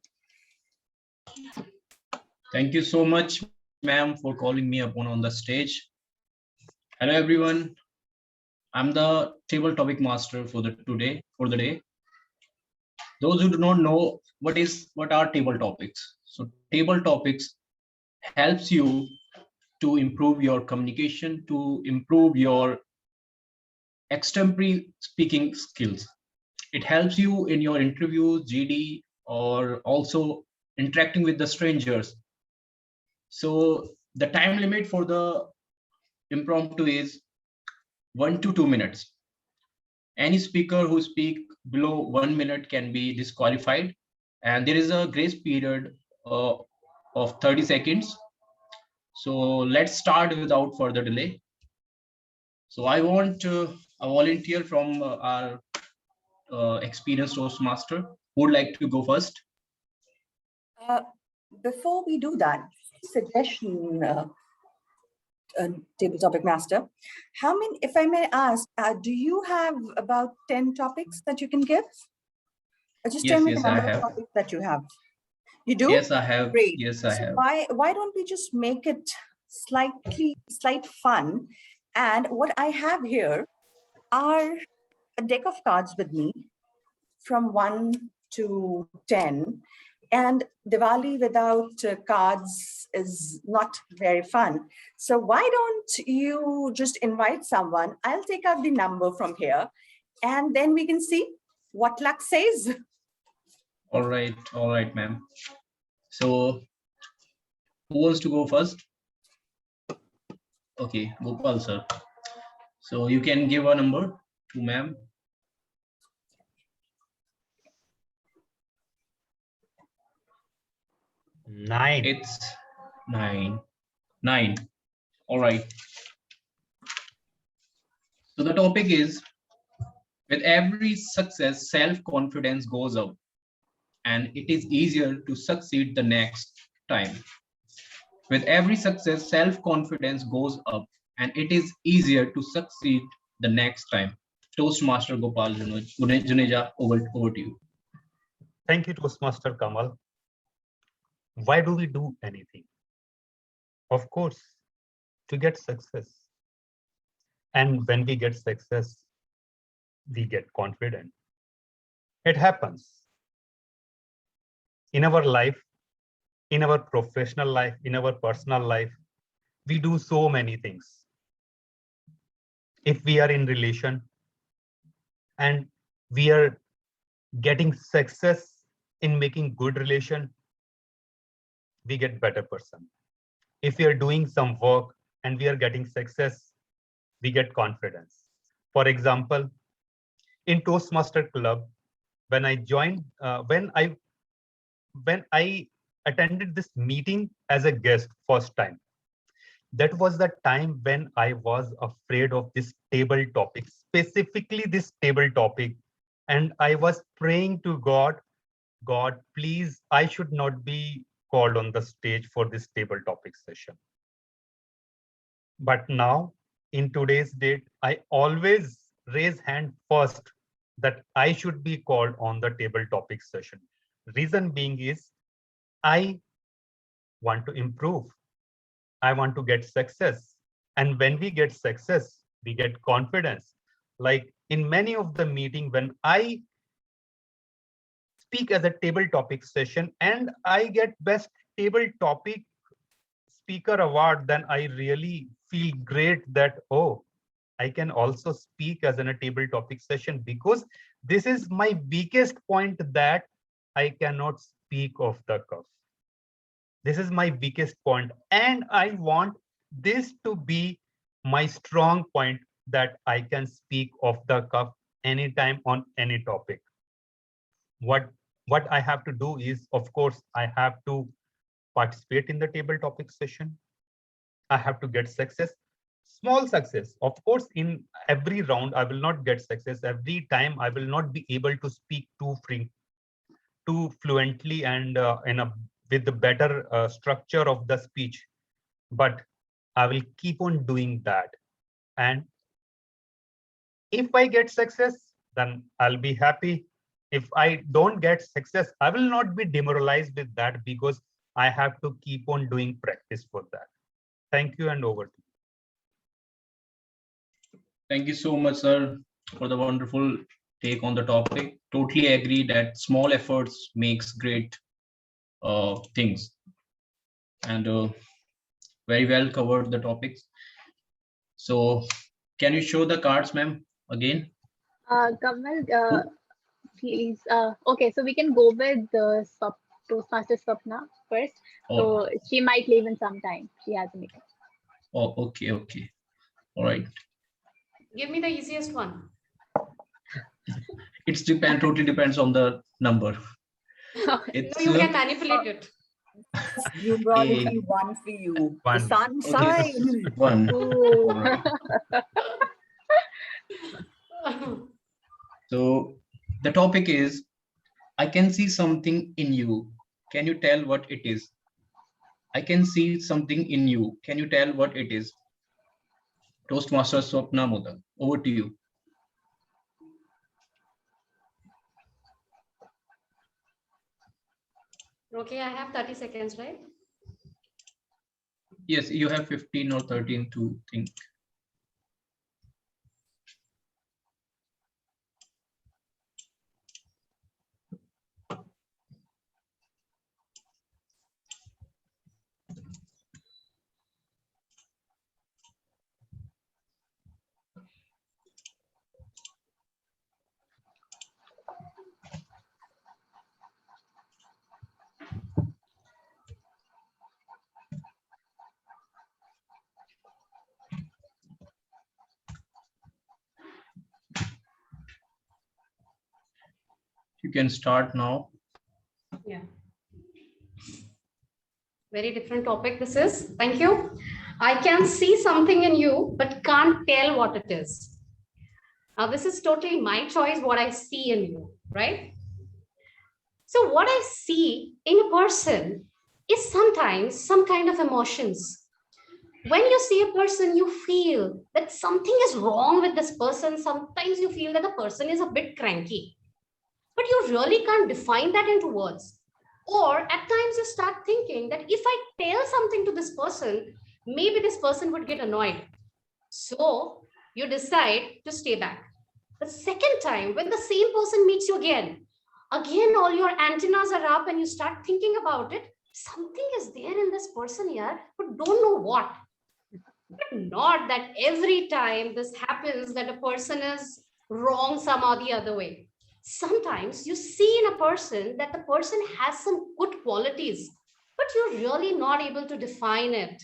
Thank you so much, ma'am, for calling me upon on the stage. Hello, everyone. I'm the table topic master for the day. Those who do not know what are table topics. So table topics helps you to improve your communication, to improve your extempore speaking skills. It helps you in your interviews, GD, or also interacting with the strangers. So the time limit for the impromptu is 1 to 2 minutes. Any speaker who speak below 1 minute can be disqualified, and there is a grace period of 30 seconds. So let's start without further delay. So I want a volunteer from our experienced Toastmaster who would like to go first. Before we do that, suggestion, table topic master, how many, if I may ask, do you have about 10 topics that you can give? Just tell me the number of topics that you have. You do? Yes, I have. Great. Yes, I have. Why don't we just make it slight fun. And what I have here are a deck of cards with me from 1 to 10. And Diwali without cards is not very fun. So why don't you just invite someone? I'll take out the number from here and then we can see what luck says. All right, ma'am. So who wants to go first? Okay, Gopal sir. So you can give a number to ma'am. 9. It's 9. 9. All right. So the topic is, with every success, self-confidence goes up and it is easier to succeed the next time. With every success, self-confidence goes up and it is easier to succeed the next time. Toastmaster Gopal Juneja, over to you. Thank you, Toastmaster Kamal. Why do we do anything? Of course, to get success. And when we get success, we get confident. It happens in our life, in our professional life, in our personal life. We do so many things. If we are in relation and we are getting success in making good relation, we get better person. If we are doing some work and we are getting success, we get confidence. For example, in Toastmaster Club, when I joined, when I attended this meeting as a guest first time, that was the time when I was afraid of this table topic, specifically this table topic. And I was praying to God, please, I should not be called on the stage for this table topic session. But now, in today's date, I always raise hand first that I should be called on the table topic session. Reason being is, I want to improve. I want to get success. And when we get success, we get confidence. Like in many of the meeting, when I speak as a table topic session and I get best table topic speaker award, then I really feel great that, oh, I can also speak as in a table topic session, because this is my weakest point, that I cannot speak off the cuff. This is my weakest point, and I want this to be my strong point, that I can speak off the cuff anytime on any topic. What I have to do is, of course, I have to participate in the table topic session. I have to get success, small success. Of course, in every round, I will not get success. Every time, I will not be able to speak too fluently and with the better structure of the speech. But I will keep on doing that. And if I get success, then I'll be happy. If I don't get success, I will not be demoralized with that, because I have to keep on doing practice for that. Thank you, and over to you. Thank you so much, sir, for the wonderful take on the topic. Totally agree that small efforts makes great things, and very well covered the topics. So can you show the cards, ma'am, again? Kamal, please. Okay, so we can go with the Toastmaster Swapna first. So she might leave in some time. She has a meeting. Oh, okay. All right. Give me the easiest one. It's totally depends on the number. No, you can manipulate it. Numerology 1 for you. One. The sun sign. Okay, 1. All right. So the topic is, I can see something in you. Can you tell what it is? I can see something in you. Can you tell what it is? Toastmaster Swapna Modak, over to you. Okay, I have 30 seconds, right? Yes, you have 15 or 13 to think. You can start now. Yeah. Very different topic this is. Thank you. I can see something in you, but can't tell what it is. Now, this is totally my choice, what I see in you, right? So what I see in a person is sometimes some kind of emotions. When you see a person, you feel that something is wrong with this person. Sometimes you feel that the person is a bit cranky, but you really can't define that into words. Or at times you start thinking that if I tell something to this person, maybe this person would get annoyed. So you decide to stay back. The second time, when the same person meets you again all your antennas are up and you start thinking about it. Something is there in this person here, but don't know what. But not that every time this happens that a person is wrong somehow the other way. Sometimes you see in a person that the person has some good qualities, but you're really not able to define it.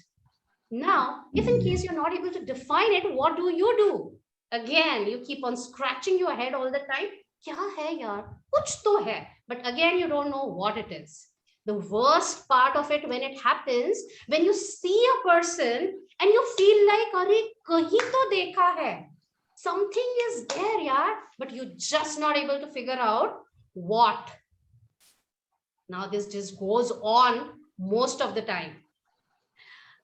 Now, if in case you're not able to define it, what do? Again, you keep on scratching your head all the time. Kya hai yaar? Kuch to hai. But again, you don't know what it is. The worst part of it when it happens, when you see a person and you feel like, Arey, kahin to dekha hai. Something is there, yaar, but you're just not able to figure out what. Now, this just goes on most of the time.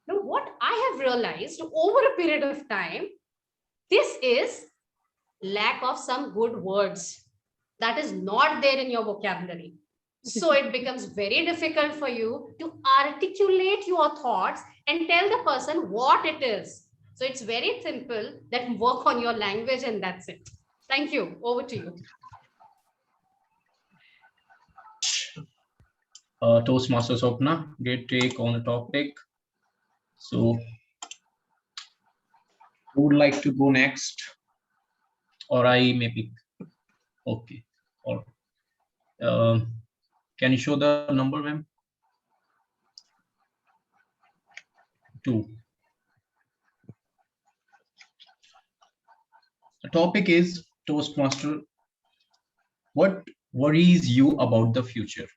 Now, what I have realized over a period of time, this is lack of some good words that is not there in your vocabulary. So it becomes very difficult for you to articulate your thoughts and tell the person what it is. So it's very simple that work on your language and that's it. Thank you. Over to you. Toastmaster Swapna, great take on the topic. So, who would like to go next? Or I may pick. Okay. Or can you show the number, ma'am? 2. The topic is Toastmaster. What worries you about the future?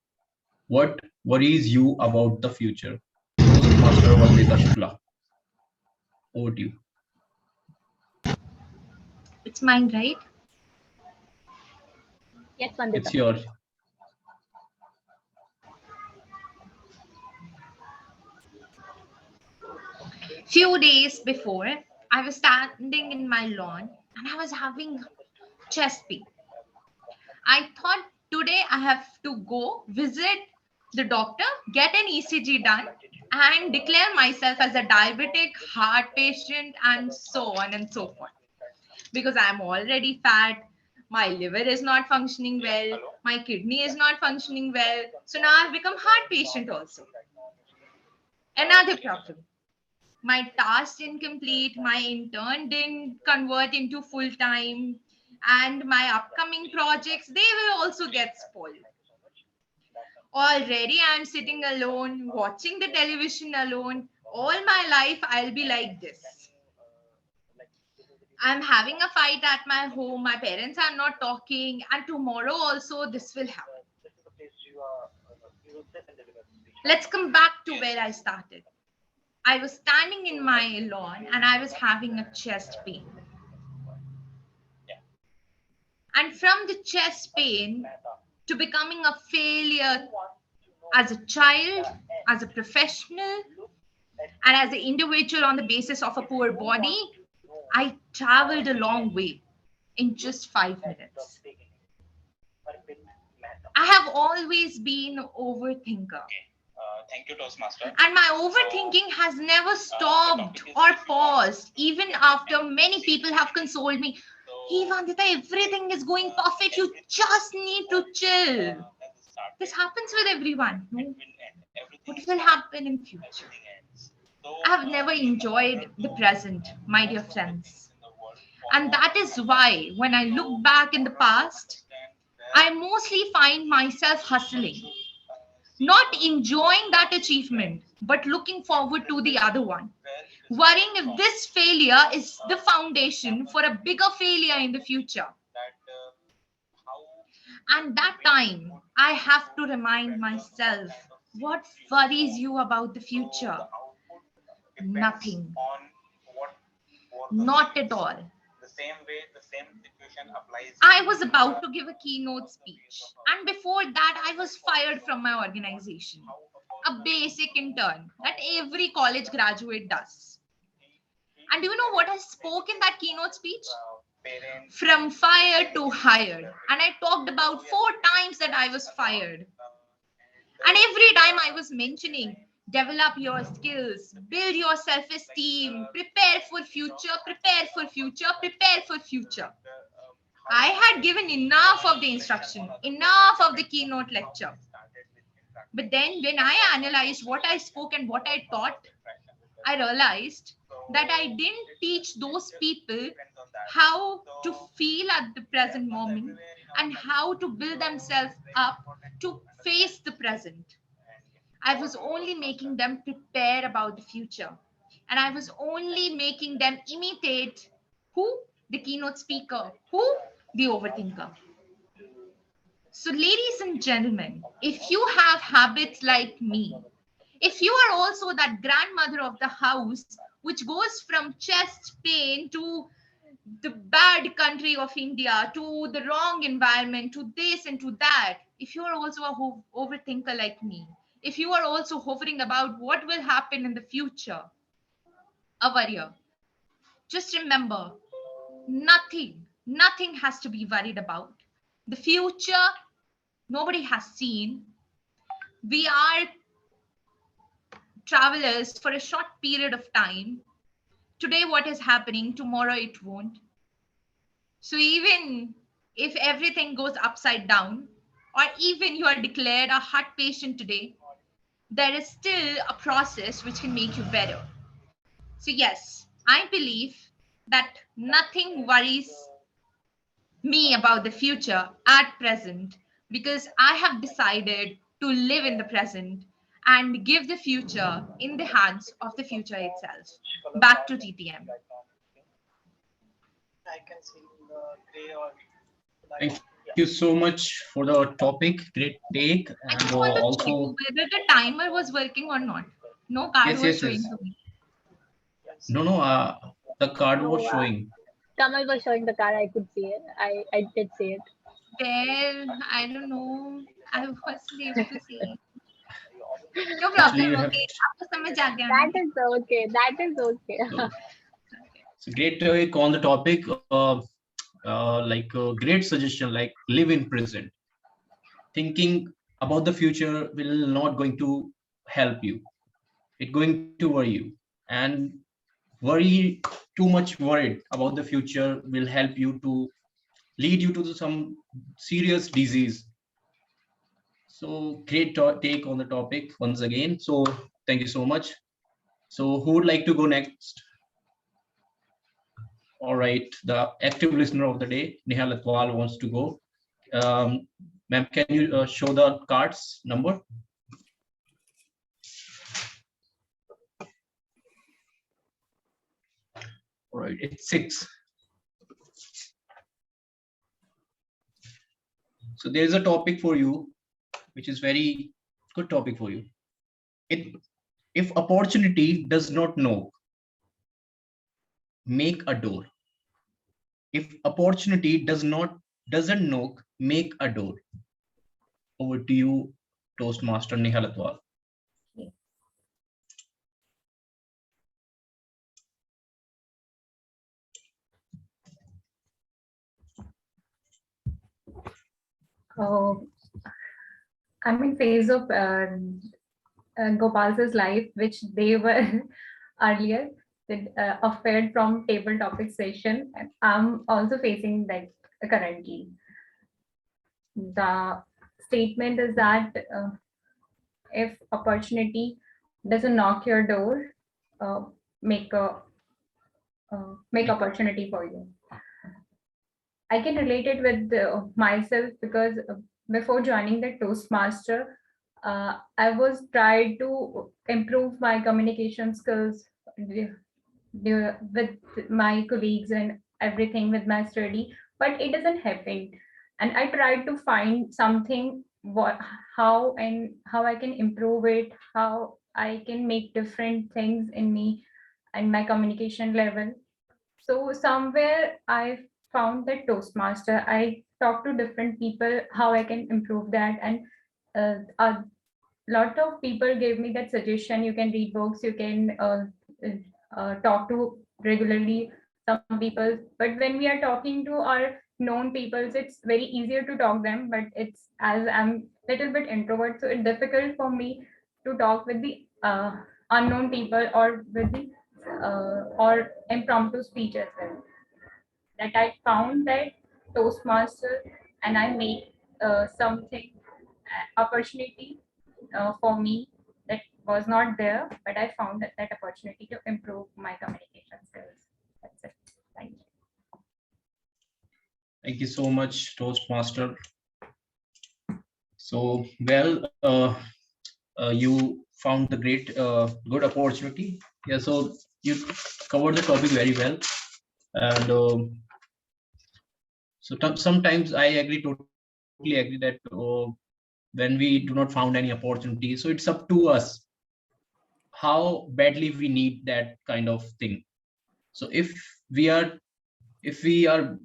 What worries you about the future? Toastmaster Vandita. Over to you. It's mine, right? Yes, Vandita. It's yours. Few days before, I was standing in my lawn and I was having chest pain. I thought today I have to go visit the doctor, get an ECG done, and declare myself as a diabetic, heart patient, and so on and so forth. Because I'm already fat, my liver is not functioning well, my kidney is not functioning well. So now I've become heart patient also. Another problem. My task didn't complete, my intern didn't convert into full time, and my upcoming projects, they will also get spoiled. Already I'm sitting alone, watching the television alone. All my life, I'll be like this. I'm having a fight at my home, my parents are not talking, and tomorrow also this will happen. Let's come back to where I started. I was standing in my lawn and I was having a chest pain. And from the chest pain to becoming a failure as a child, as a professional, and as an individual on the basis of a poor body, I traveled a long way in just 5 minutes. I have always been an overthinker. Thank you, Toastmaster. And my overthinking has never stopped or paused, even after many people have consoled me. Hey, Vandita, everything is going perfect. You just need to chill. This happens with everyone. No? What will happen in future? I have never enjoyed the present, my dear friends. And that is why, when I look back in the past, I mostly find myself hustling, not enjoying that achievement, but looking forward to the other one, worrying if this failure is the foundation for a bigger failure in the future. And that time, I have to remind myself, what worries you about the future? Nothing. Not at all. The same way, the same situation applies. I was about to give a keynote speech, and before that, I was fired from my organization. A basic intern that every college graduate does. And do you know what I spoke in that keynote speech? From fired to hired. And I talked about 4 times that I was fired. And every time I was mentioning, develop your skills, build your self-esteem, prepare for future, prepare for future, prepare for future. I had given enough of the instruction, enough of the keynote lecture. But then when I analyzed what I spoke and what I taught, I realized that I didn't teach those people how to feel at the present moment and how to build themselves up to face the present. I was only making them prepare about the future. And I was only making them imitate who? The keynote speaker. Who? The overthinker. So, ladies and gentlemen, if you have habits like me, if you are also that grandmother of the house, which goes from chest pain to the bad country of India, to the wrong environment, to this and to that, if you are also a overthinker like me, if you are also hovering about what will happen in the future, a warrior, just remember, nothing has to be worried about. The future, nobody has seen. We are travelers for a short period of time. Today, what is happening, tomorrow it won't. So even if everything goes upside down, or even you are declared a heart patient today, there is still a process which can make you better. So yes, I believe that nothing worries me about the future at present, because I have decided to live in the present and give the future in the hands of the future itself. Back to TTM. I can see the gray or Thank you so much for the topic. Great take. I just And want to check also, whether the timer was working or not. No card yes, was yes, showing yes. to me. No, the card was No, showing. Kamal was showing the card. I could see it. I did see it. Well, I don't know. I wasn't able to see. No Actually, problem. you have Okay. आपको समझ आ गया That ना? is okay. That is okay. so, it's a great take on the topic. Great suggestion, like live in present. Thinking about the future will not going to help you. It's going to worry you. And worry, too much worried about the future will help you to lead you to some serious disease. So great take on the topic once again. So thank you so much. So who would like to go next? All right, the active listener of the day, Nihal Atwal, wants to go. Ma'am, can you show the cards number? All right, it's 6. So there's a topic for you, which is very good topic for you. If opportunity does not knock, make a door. If opportunity doesn't knock, make a door. Over to you, Toastmaster Nihal Atwal. I'm in phase of Gopal's life, which they were earlier offered from table topic session. And I'm also facing that currently. The statement is that if opportunity doesn't knock your door, uh, make a make opportunity for you. I can relate it with myself because before joining the Toastmaster, I was trying to improve my communication skills with my colleagues and everything with my study, but it doesn't happen. And I tried to find something how I can improve it, how I can make different things in me and my communication level. So somewhere I found that Toastmaster. I talked to different people how I can improve that, and a lot of people gave me that suggestion. You can read books, you can talk to regularly some people. But when we are talking to our known peoples, it's very easier to talk them. But it's as I'm little bit introvert, so it's difficult for me to talk with the unknown people or with the or impromptu speech as well. That I found that Toastmaster and I made something opportunity for me that was not there, but I found that opportunity to improve my communication skills. That's it. Thank you. Thank you so much, Toastmaster. So, well, you found the great, good opportunity. Yeah, so you covered the topic very well. And so sometimes I totally agree that when we do not found any opportunity, so it's up to us how badly we need that kind of thing. So if we are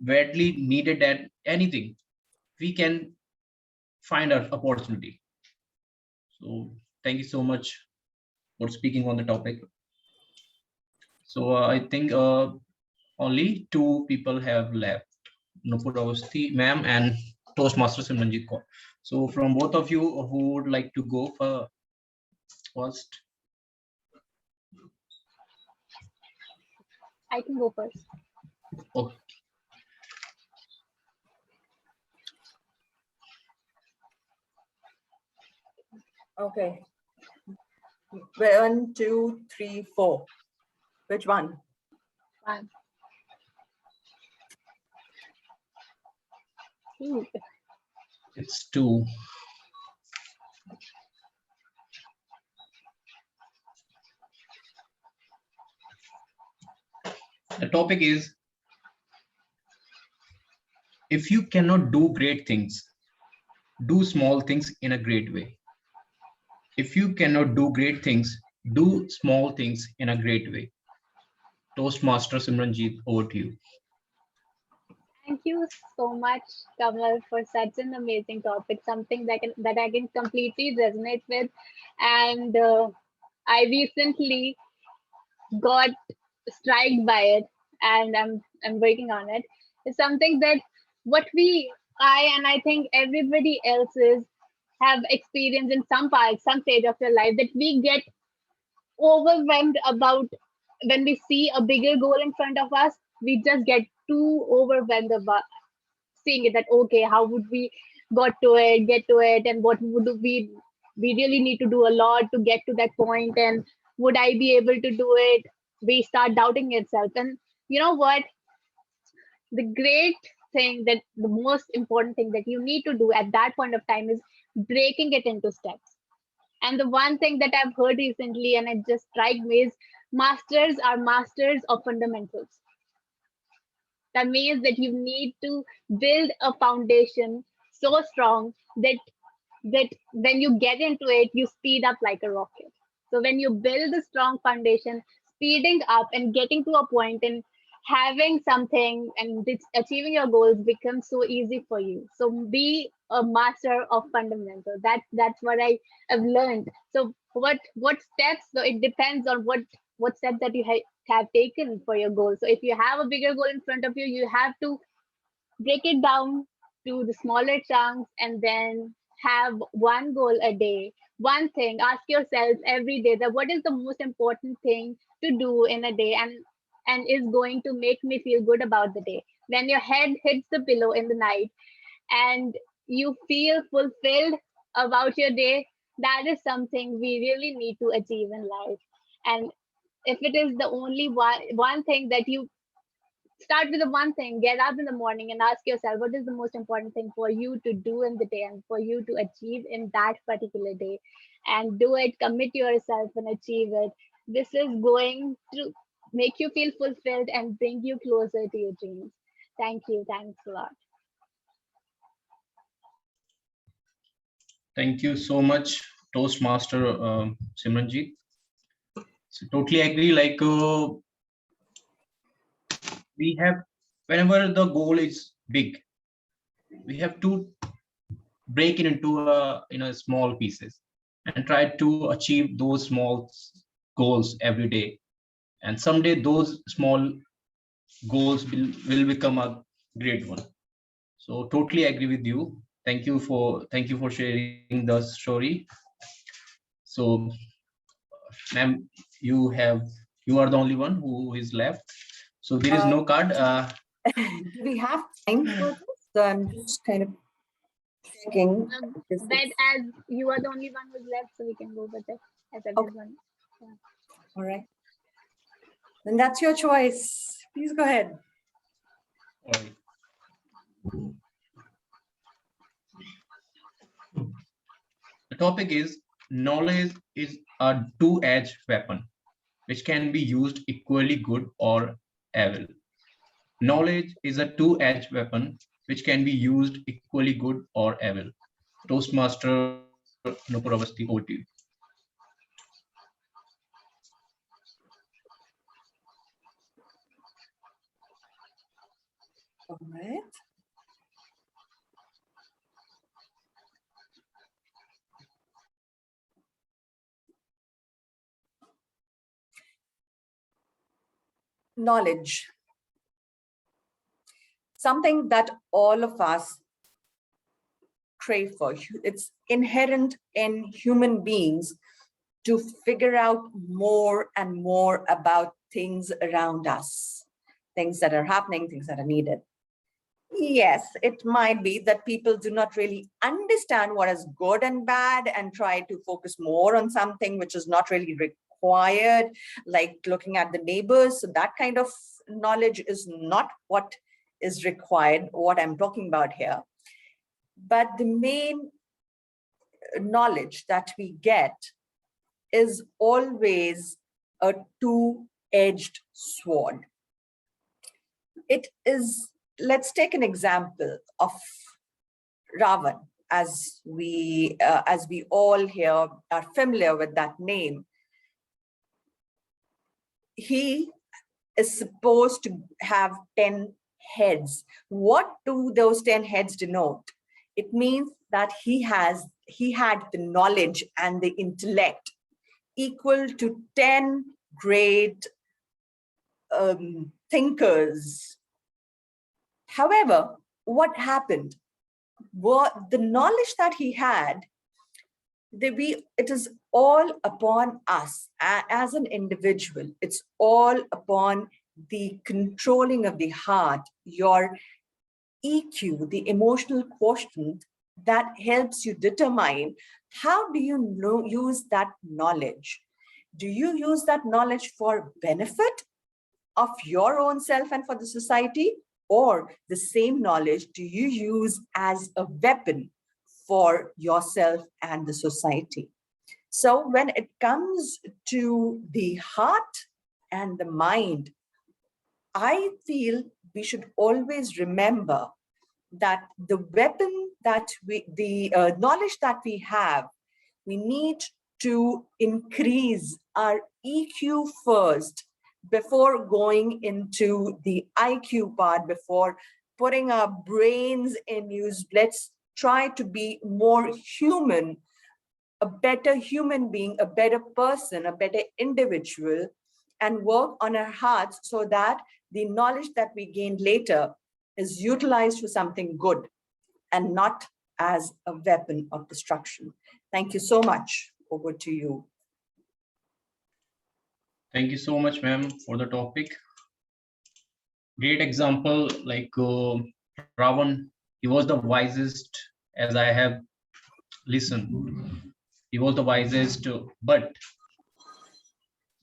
badly needed at anything, we can find an opportunity. So thank you so much for speaking on the topic. So I think only two people have left, Nupur ma'am and Toastmaster Simranjit Kaur. So from both of you, who would like to go first? I can go first. Okay. Okay. 1, 2, 3, 4. Which one? One. It's 2. The topic is, if you cannot do great things, do small things in a great way. If you cannot do great things, do small things in a great way. Toastmaster Simranjit, over to you. Thank you so much, Kamal, for such an amazing topic, something that I can completely resonate with. And I recently got struck by it, and I'm working on it. It's something that I think everybody else's have experienced in some stage of your life, that we get overwhelmed about when we see a bigger goal in front of us. We just get too overwhelmed about seeing it, that okay, how would we get to it, and what would we really need to do a lot to get to that point, and would I be able to do it? We start doubting itself. And you know what, the great thing, that the most important thing that you need to do at that point of time is breaking it into steps. And the one thing that I've heard recently, and it just struck me, is masters are masters of fundamentals. That means that you need to build a foundation so strong that when you get into it, you speed up like a rocket. So when you build a strong foundation, speeding up and getting to a point and having something and achieving your goals becomes so easy for you. So be a master of fundamentals. That's what I have learned. So what steps? So it depends on what steps that you have taken for your goal. So if you have a bigger goal in front of you, you have to break it down to the smaller chunks, and then have one goal a day, one thing, ask yourselves every day that what is the most important thing to do in a day and is going to make me feel good about the day. When your head hits the pillow in the night and you feel fulfilled about your day, that is something we really need to achieve in life. And if it is the only one thing that you start with, the one thing, get up in the morning and ask yourself what is the most important thing for you to do in the day and for you to achieve in that particular day, and do it, commit yourself and achieve it. This is going to make you feel fulfilled and bring you closer to your dreams. Thank you. Thanks a lot. Thank you so much, Toastmaster Simranjeet. So totally agree. Like we have, whenever the goal is big, we have to break it into small pieces and try to achieve those small goals every day. And someday those small goals will become a great one. So totally agree with you. Thank you for sharing the story. So, ma'am, you are the only one who is left. So there is no card. Do we have time for this? So I'm just kind of checking. But as you are the only one who's left, so we can go with it as everyone. Yeah. All right. Then that's your choice. Please go ahead. All right. The topic is knowledge is a two-edged weapon, which can be used equally good or evil. Knowledge is a two-edged weapon, which can be used equally good or evil. Toastmaster Nupuravasti, over to you. All right. Knowledge. Something that all of us crave for. It's inherent in human beings to figure out more and more about things around us, things that are happening, things that are needed. Yes, it might be that people do not really understand what is good and bad and try to focus more on something which is not really required, like looking at the neighbors. So that kind of knowledge is not what is required, what I'm talking about here. But the main knowledge that we get is always a two-edged sword. It is, let's take an example of Ravan, as we all here are familiar with that name. He is supposed to have 10 heads. What do those 10 heads denote? It means that he had the knowledge and the intellect equal to 10 great thinkers. However, what happened? The knowledge that he had, it is all upon us as an individual. It's all upon the controlling of the heart, your EQ, the emotional quotient, that helps you determine how do you use that knowledge. Do you use that knowledge for benefit of your own self and for the society? Or the same knowledge do you use as a weapon for yourself and the society? So when it comes to the heart and the mind, I feel we should always remember that the weapon that the knowledge that we have, we need to increase our EQ first before going into the IQ part, before putting our brains in use. Let's try to be more human, a better human being, a better person, a better individual, and work on our hearts so that the knowledge that we gain later is utilized for something good and not as a weapon of destruction. Thank you so much. over to you. Thank you so much, ma'am, for the topic. Great example, like Ravan, he was the wisest, as I have listened. He was the wisest, but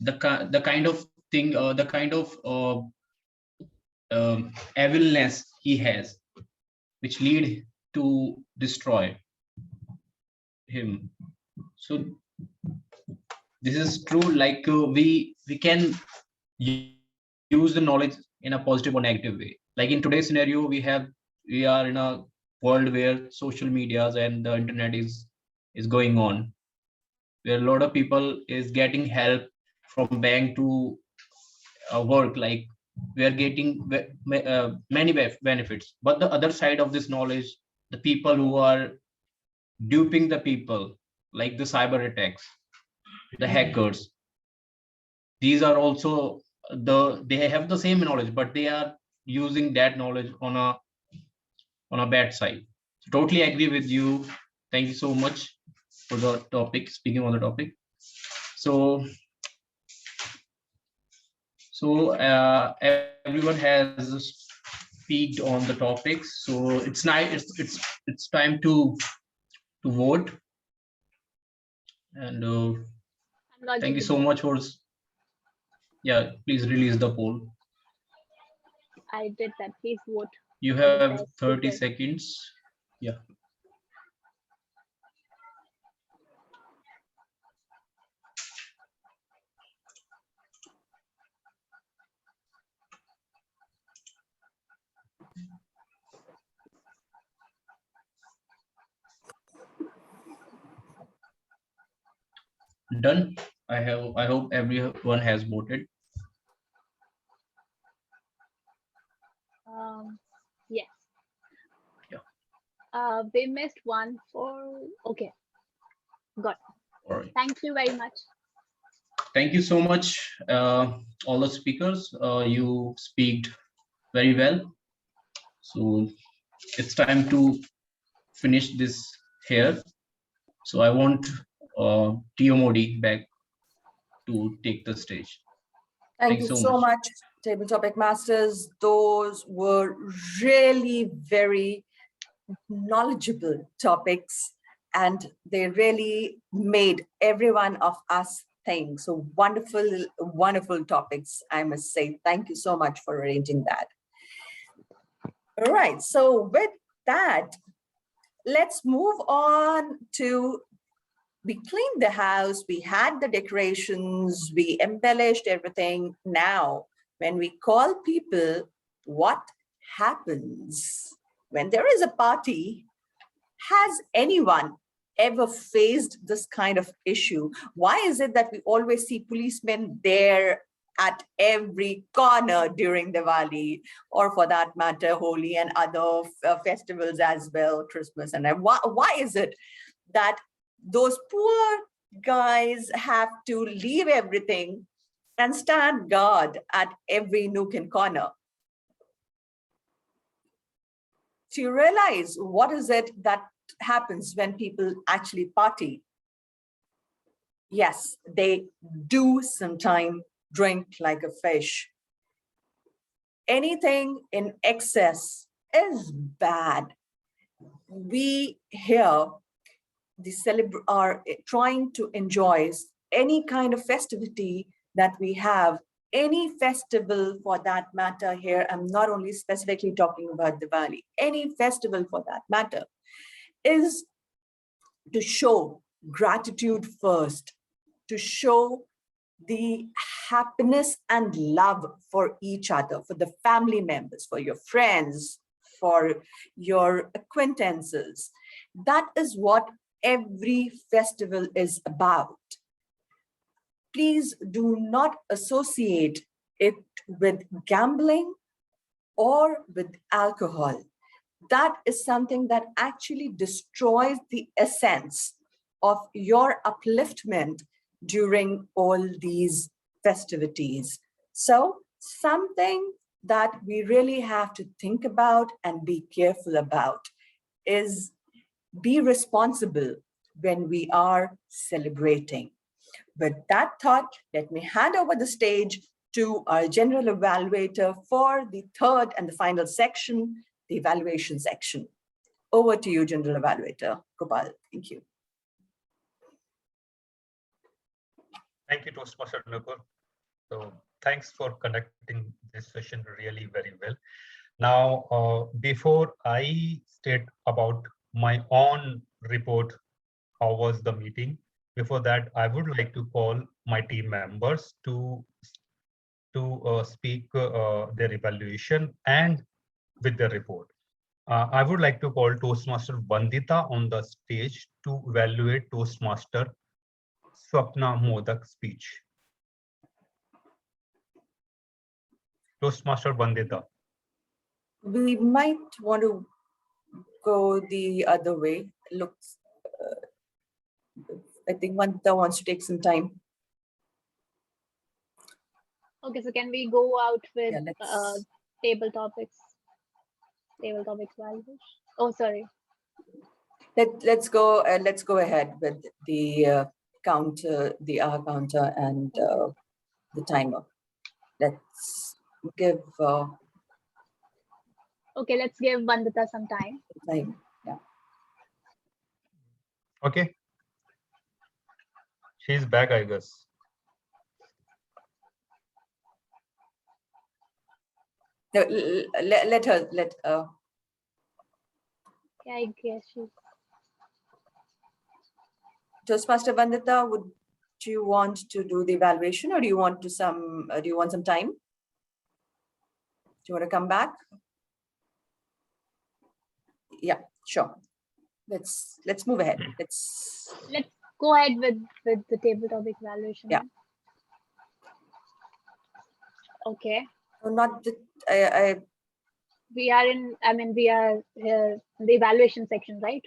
the kind of thing, the kind of evilness he has, which lead to destroy him. So this is true. Like we can use the knowledge in a positive or negative way. Like in today's scenario, we are in a world where social medias and the internet is going on, where a lot of people is getting help from bank to work. Like we are getting many benefits, but the other side of this knowledge, the people who are duping the people, like the cyber attacks, the hackers, these are also they have the same knowledge, but they are using that knowledge on a bad side. So totally agree with you. Thank you so much for the topic, speaking on the topic. So everyone has speaked on the topics, so it's nice. It's time to vote. And thank you so much for, yeah, please release the poll. I did that. Please vote. You have 30 seconds. Yeah. Done. I hope everyone has voted. Yes. Yeah. We missed one for, okay. Got it. All right. Thank you very much. Thank you so much, all the speakers. You speak very well. So it's time to finish this here. So I want TMOD back to take the stage. Thank you so much, Table Topic Masters. Those were really very knowledgeable topics, and they really made every one of us think. So wonderful, wonderful topics, I must say. Thank you so much for arranging that. All right, so with that, let's move on to, we cleaned the house, we had the decorations, we embellished everything. Now, when we call people, what happens? When there is a party, has anyone ever faced this kind of issue? Why is it that we always see policemen there at every corner during Diwali, or for that matter, Holi and other festivals as well, Christmas? And why is it that those poor guys have to leave everything and stand guard at every nook and corner? Do you realize what is it that happens when people actually party? Yes, they do sometimes drink like a fish. Anything in excess is bad. We here are trying to enjoy any kind of festivity that we have, any festival for that matter here. I'm not only specifically talking about Diwali, any festival for that matter, is to show gratitude first, to show the happiness and love for each other, for the family members, for your friends, for your acquaintances. That is what every festival is about. Please do not associate it with gambling or with alcohol. That is something that actually destroys the essence of your upliftment during all these festivities. So something that we really have to think about and be careful about is be responsible when we are celebrating. With that thought, let me hand over the stage to our general evaluator for the third and the final section, the evaluation section. Over to you, general evaluator Gopal. Thank you. Thank you, Toastmaster Nupur. So thanks for conducting this session really very well. Now, before I state about my own report, how was the meeting? Before that, I would like to call my team members to speak their evaluation and with their report. I would like to call Toastmaster Bandita on the stage to evaluate Toastmaster Swapna Modak speech. Toastmaster Bandita. We might want to go the other way. Looks, I think Vandita wants to take some time. Okay, so can we go out with Yeah, let's- table topics? Table topics validation. Oh, sorry. Let's go ahead with the counter, the hour counter, and the timer. Let's give Okay, let's give Vandita some time. time. Yeah. Okay. She's back, I guess. No, let her. Yeah, I guess she's. Toastmaster Vandita, would you want to do the evaluation, or do you want to do you want some time? Do you want to come back? Yeah, sure. Let's move ahead. Let's Go ahead with the table topic evaluation. Yeah. Okay. not the We are in, I mean, we are here in the evaluation section, right?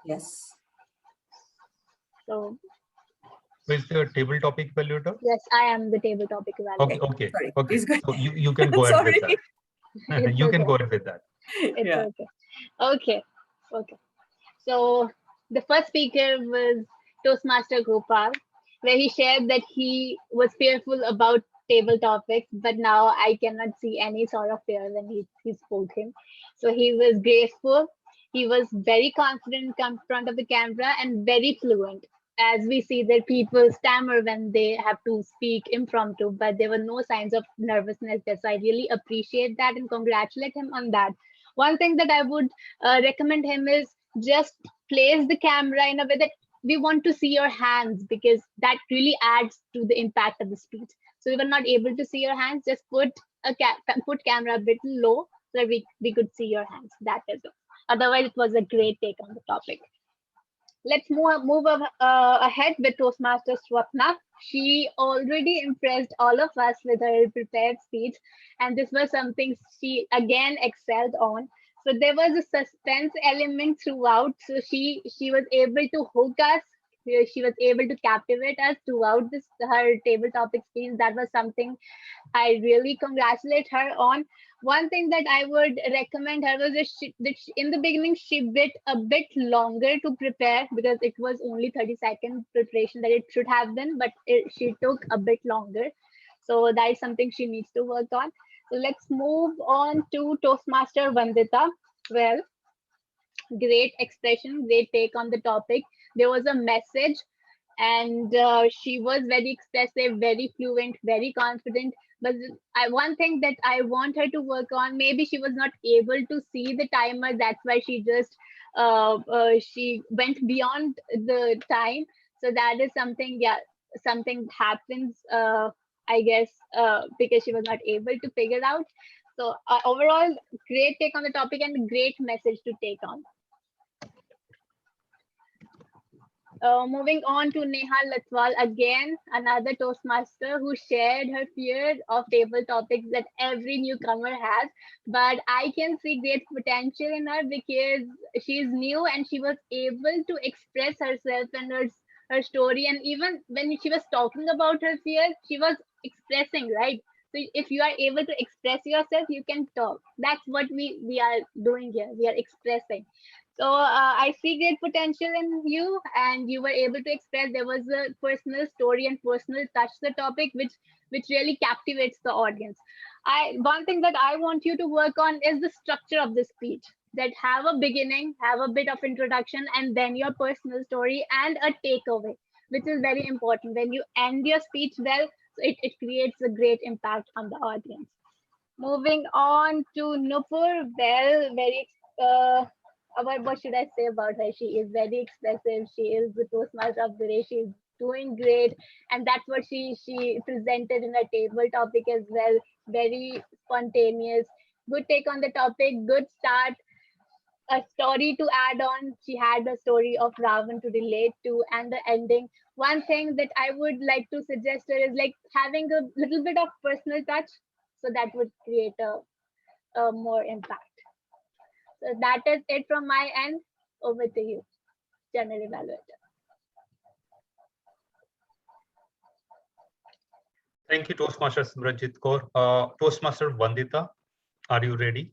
yes. So Who is the table topic evaluator? yes, I am the table topic evaluator. Okay. Sorry, Okay. please go So you can go ahead with that. It's You can okay. go ahead with that. It's Yeah. okay. Okay. So the first speaker was Toastmaster Gopal, where he shared that he was fearful about table topics, but now I cannot see any sort of fear when he spoke him. So he was graceful. He was very confident in front of the camera and very fluent. As we see that people stammer when they have to speak impromptu, but there were no signs of nervousness there. So I really appreciate that and congratulate him on that. One thing that I would recommend him is just place the camera in a way that we want to see your hands, because that really adds to the impact of the speech. So we were not able to see your hands, just put camera a bit low so that we could see your hands. That is it. Otherwise, it was a great take on the topic. Let's move ahead with Toastmaster Swapna. She already impressed all of us with her prepared speech, and this was something she again excelled on. So there was a suspense element throughout. So she was able to hook us. She was able to captivate us throughout her table topic speech. That was something I really congratulate her on. One thing that I would recommend her was that in the beginning she bit a bit longer to prepare, because it was only 30-second preparation that it should have been, but she took a bit longer. So that is something she needs to work on. So let's move on to Toastmaster Vandita. Well, great expression, great take on the topic. There was a message, and she was very expressive, very fluent, very confident. But one thing that I want her to work on, maybe she was not able to see the timer. That's why she just she went beyond the time. So that is something, yeah, something happens, I guess, because she was not able to figure out. So overall, great take on the topic and great message to take on. Moving on to Neha Latwal, again, another Toastmaster who shared her fear of table topics that every newcomer has. But I can see great potential in her because she's new and she was able to express herself and her story. And even when she was talking about her fear, she was expressing, right? So if you are able to express yourself, you can talk. That's what we are doing here. We are expressing. So I see great potential in you, and you were able to express. There was a personal story and personal touch to the topic, which really captivates the audience. One thing that I want you to work on is the structure of the speech. That have a beginning, have a bit of introduction, and then your personal story and a takeaway, which is very important. When you end your speech well, it creates a great impact on the audience. Moving on to Nupur, well, very what should I say about her? She is very expressive. She is the Toastmaster of the day. She's doing great, and that's what she presented in her table topic as well. Very spontaneous. Good take on the topic. Good start. A story to add on. She had a story of Ravan to relate to, and the ending. One thing that I would like to suggest her is like having a little bit of personal touch, so that would create a more impact. So that is it from my end. Over to you, General Evaluator. Thank you, Toastmaster Simranjit Kaur. Toastmaster Vandita, are you ready?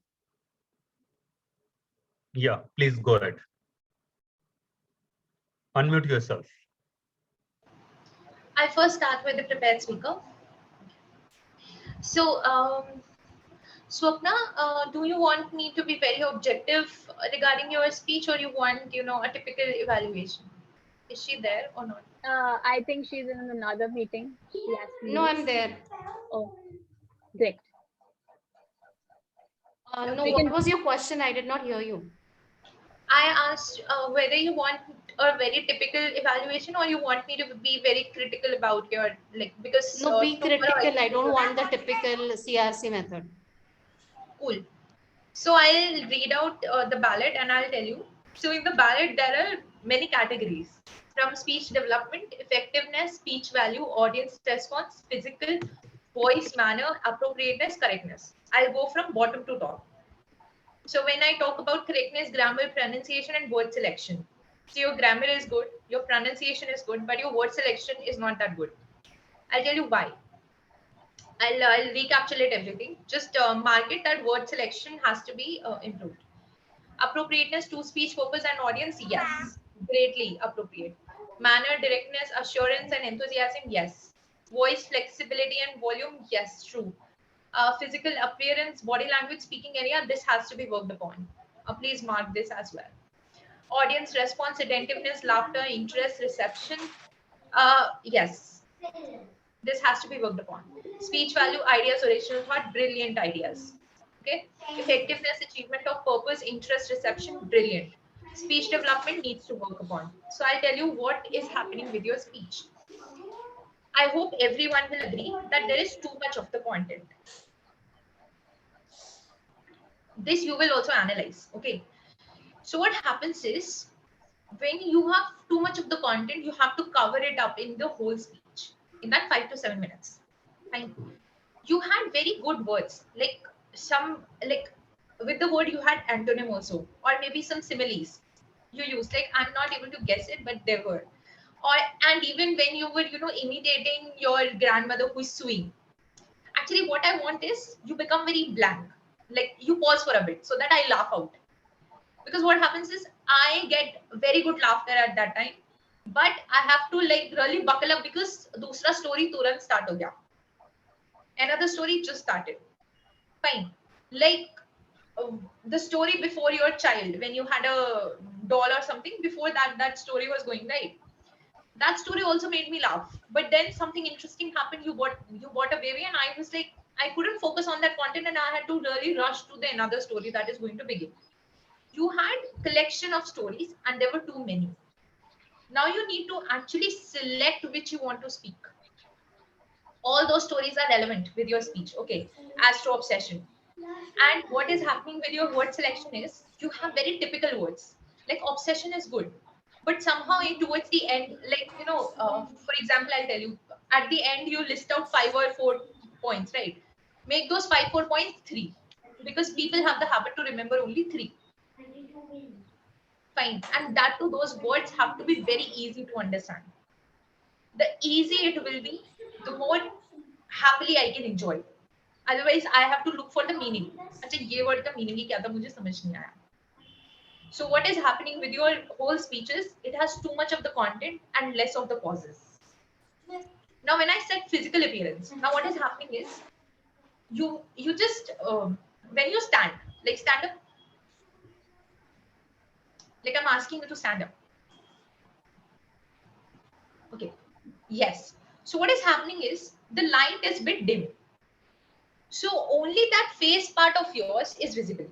Yeah, please go ahead. Unmute yourself. I'll first start with the prepared speaker. So, Swapna, do you want me to be very objective regarding your speech, or you want, a typical evaluation? Is she there or not? I think she's in another meeting. Yes. No, I'm there. Oh, great. No, what was your question? I did not hear you. I asked whether you want a very typical evaluation, or you want me to be very critical about your, because No, be tomorrow critical. I don't want the typical CRC method. Cool. So I'll read out the ballot and I'll tell you. So in the ballot, there are many categories, from speech development, effectiveness, speech value, audience response, physical, voice, manner, appropriateness, correctness. I'll go from bottom to top. So when I talk about correctness, grammar, pronunciation, and word selection. So your grammar is good, your pronunciation is good, but your word selection is not that good. I'll tell you why. I'll recapitulate everything. Just mark it that word selection has to be improved. Appropriateness to speech purpose and audience, yes, greatly appropriate. Manner, directness, assurance, and enthusiasm, yes. Voice flexibility and volume, yes, true. Physical appearance, body language, speaking area, this has to be worked upon. Please mark this as well. Audience response, attentiveness, laughter, interest, reception, yes. This has to be worked upon. Speech value, ideas, original thought, brilliant ideas. Okay. Effectiveness, achievement of purpose, interest, reception, brilliant. Speech development needs to work upon. So I'll tell you what is happening with your speech. I hope everyone will agree that there is too much of the content. This you will also analyze. Okay. So what happens is, when you have too much of the content, you have to cover it up in the whole speech in that 5 to 7 minutes. Fine. You had very good words, with the word you had antonym also, or maybe some similes you used. I'm not able to guess it, but there were. And even when you were, imitating your grandmother who is suing. Actually, what I want is you become very blank. You pause for a bit so that I laugh out. Because what happens is I get very good laughter at that time, but I have to really buckle up because dusra story turant start ho gaya. Another story just started. Fine. The story before your child, when you had a doll or something, before that story was going, right? That story also made me laugh. But then something interesting happened. You bought a baby, and I was I couldn't focus on that content, and I had to really rush to the another story that is going to begin. You had collection of stories, and there were too many. Now you need to actually select which you want to speak. All those stories are relevant with your speech. Okay, astro obsession. And what is happening with your word selection is you have very typical words. Obsession is good, but somehow towards the end, for example, I'll tell you, at the end you list out 5 or 4 points, right? Make those 5 4 points 3, because people have the habit to remember only 3. Fine. And that too, those words have to be very easy to understand. The easier it will be, the more happily I can enjoy. otherwise I have to look for the meaning. अच्छा ये word का meaning ही क्या था मुझे समझ नहीं आया. So what is happening with your whole speeches? It has too much of the content and less of the pauses. Now when I said physical appearance, now what is happening is you just when you stand, like stand up, like I'm asking you to stand up. Okay. Yes. So what is happening is the light is a bit dim. So only that face part of yours is visible.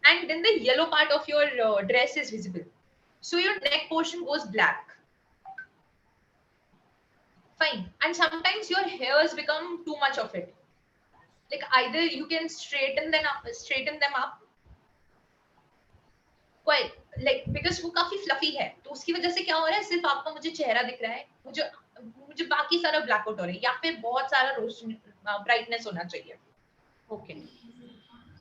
And then the yellow part of your dress is visible. So your neck portion goes black. Fine. And sometimes your hairs become too much of it. Like either you can straighten them up. Quite like because वो काफी fluffy है, तो उसकी वजह से क्या हो रहा है, सिर्फ आपका मुझे चेहरा दिख रहा है, मुझे बाकी सारा ब्लैकआउट हो रहा है, या फिर बहुत सारा रोशनी ब्राइटनेस होना चाहिए. Okay.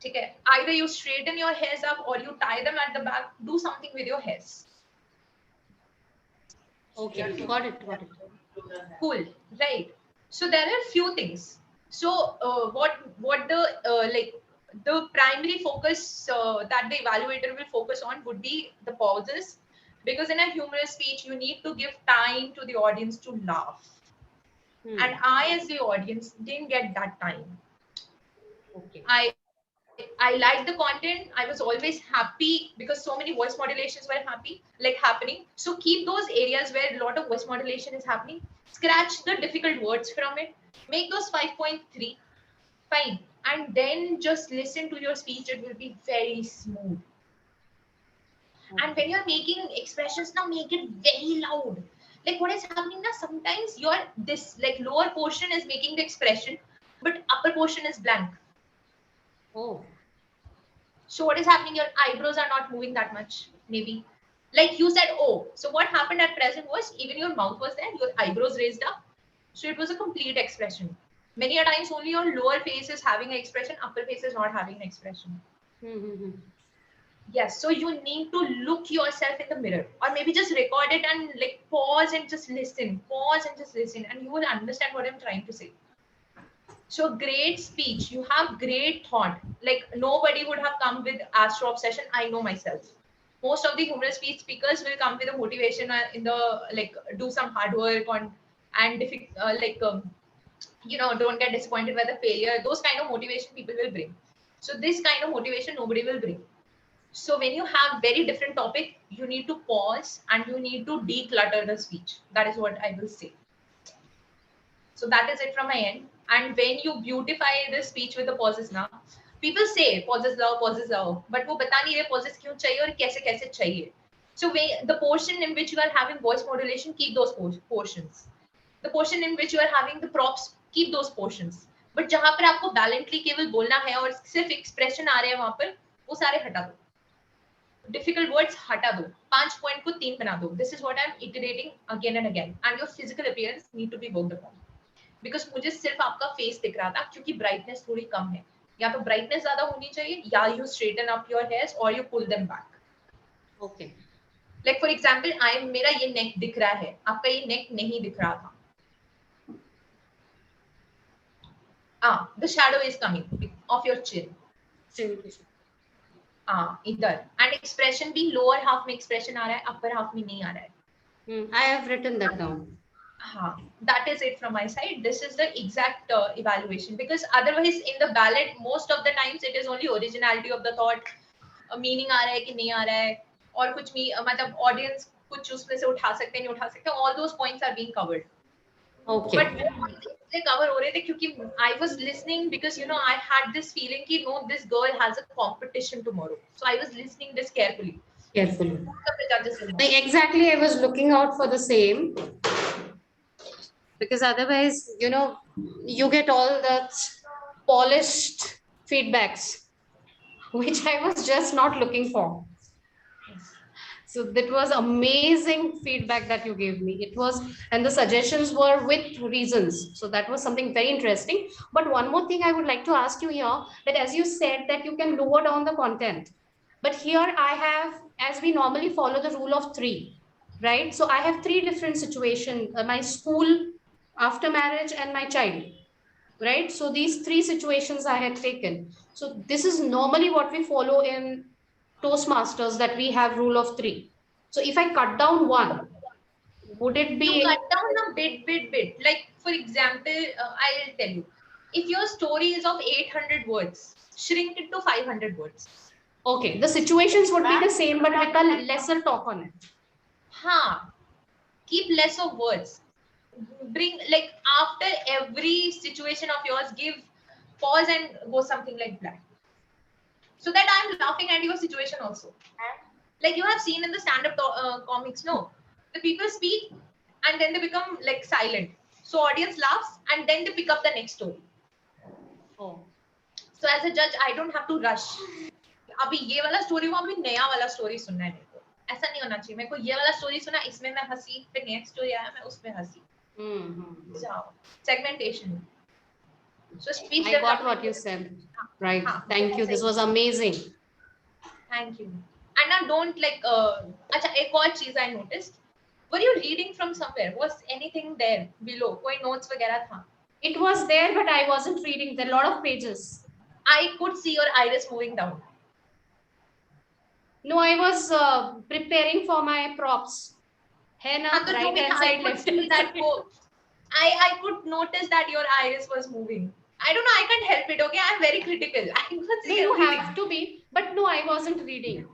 ठीक है. Either you straighten your hairs up or you tie them at the back. Do something with your hairs. Okay, got it. Cool, right? So there are few things. So what the like the primary focus that the evaluator will focus on would be the pauses, because in a humorous speech you need to give time to the audience to laugh. And I as the audience didn't get that time. Okay. I liked the content. I was always happy because so many voice modulations were happening. So keep those areas where a lot of voice modulation is happening. Scratch the difficult words from it. Make those 5.3. Fine. And then just listen to your speech. It will be very smooth. Okay. And when you're making expressions now, make it very loud. Like what is happening now? Sometimes this lower portion is making the expression, but upper portion is blank. Oh. So what is happening? Your eyebrows are not moving that much, maybe. Like you said, oh. So what happened at present was even your mouth was there, your eyebrows raised up. So it was a complete expression. Many a times only your lower face is having an expression, upper face is not having an expression. Yes, so you need to look yourself in the mirror, or maybe just record it and pause and just listen. Pause and just listen, and you will understand what I'm trying to say. So great speech, you have great thought. Like nobody would have come with Astro obsession. I know myself. Most of the humorous speech speakers will come with a motivation in the do some hard work on and don't get disappointed by the failure. Those kind of motivation people will bring. So this kind of motivation nobody will bring. So when you have very different topic, you need to pause and you need to declutter the speech. That is what I will say. So that is it from my end. And when you beautify the speech with the pauses now, people say pauses lao, but वो बता नहीं रहे pauses क्यों चाहिए और कैसे चाहिए. So the portion in which you are having voice modulation, keep those portions. The portion in which you are having the props, keep those portions. But जहाँ पर आपको valiantly केवल बोलना है और सिर्फ expression आ रहे हैं वहाँ पर, वो सारे हटा दो. Difficult words हटा दो. 5 point को 3 बना दो. This is what I'm iterating again and again. And your physical appearance need to be worked upon. Because मुझे सिर्फ आपका फेस दिख रहा था क्योंकि ब्राइटनेस थोड़ी कम है. या तो ब्राइटनेस ज्यादा होनी चाहिए या you straighten up your hairs or you pull them back. Okay. Like for example, मेरा ये neck दिख रहा है, आपका ये neck नहीं दिख रहा था. The shadow is coming of your chin. इधर. And expression भी lower half में expression आ रहा है, upper half में नहीं आ रहा है. I have written that down. That is it from my side. This is the exact evaluation, because otherwise in the ballot most of the times it is only originality of the thought, meaning आ रहा है कि नहीं आ रहा है, और कुछ भी मतलब audience कुछ उसमें से उठा सकते हैं नहीं उठा सकते. All those points are being covered. Okay. But they cover हो रहे थे क्योंकि I was listening because I had this feeling कि no, this girl has a competition tomorrow. So I was listening this carefully. Exactly, I was looking out for the same. Because otherwise, you get all that polished feedbacks, which I was just not looking for. So that was amazing feedback that you gave me. It was, and the suggestions were with reasons. So that was something very interesting. But one more thing I would like to ask you here, that as you said that you can lower down the content. But here I have, as we normally follow the rule of 3, right? So I have 3 different situations, my school, after marriage, and my child. right? So these three situations I had taken. So this is normally what we follow in Toastmasters, that we have rule of three. So if I cut down one, would it You be? cut down a bit. Like, for example, I'll tell you, if your story is of 800 words, shrink it to 500 words. Okay, the situations would be the same, but with a lesser talk on it. Keep less of words. Bring, like, after every situation of yours, give pause and go something like that. So that I'm laughing at your situation also. Like you have seen in the stand-up comics, no? The people speak and then they become like silent. So audience laughs and then they pick up the next story. Oh. So as a judge, I don't have to rush. अभी ये वाला story वो अभी नया वाला story सुनना है मेरे को, ऐसा नहीं होना चाहिए। मेरे को ये वाला स्टोरी सुना, इसमें मैं हंसी, फिर नेक्स्ट स्टोरी आया मैं उसमें हंसी। Segmentation. So speech I got what you said. Right. Thank you. This was amazing. Thank you. And now don't like अच्छा एक और चीज I noticed. Were you reading from somewhere? Was anything there below? कोई notes वगैरह था? It was there, but I wasn't reading. There are a lot of pages. I could see your iris moving down. No, I was preparing for my props. Right hand side, left hand side. I could notice that your iris was moving. I don't know. I can't help it. Okay, I'm very critical. I could see you have to be, but no, I wasn't reading.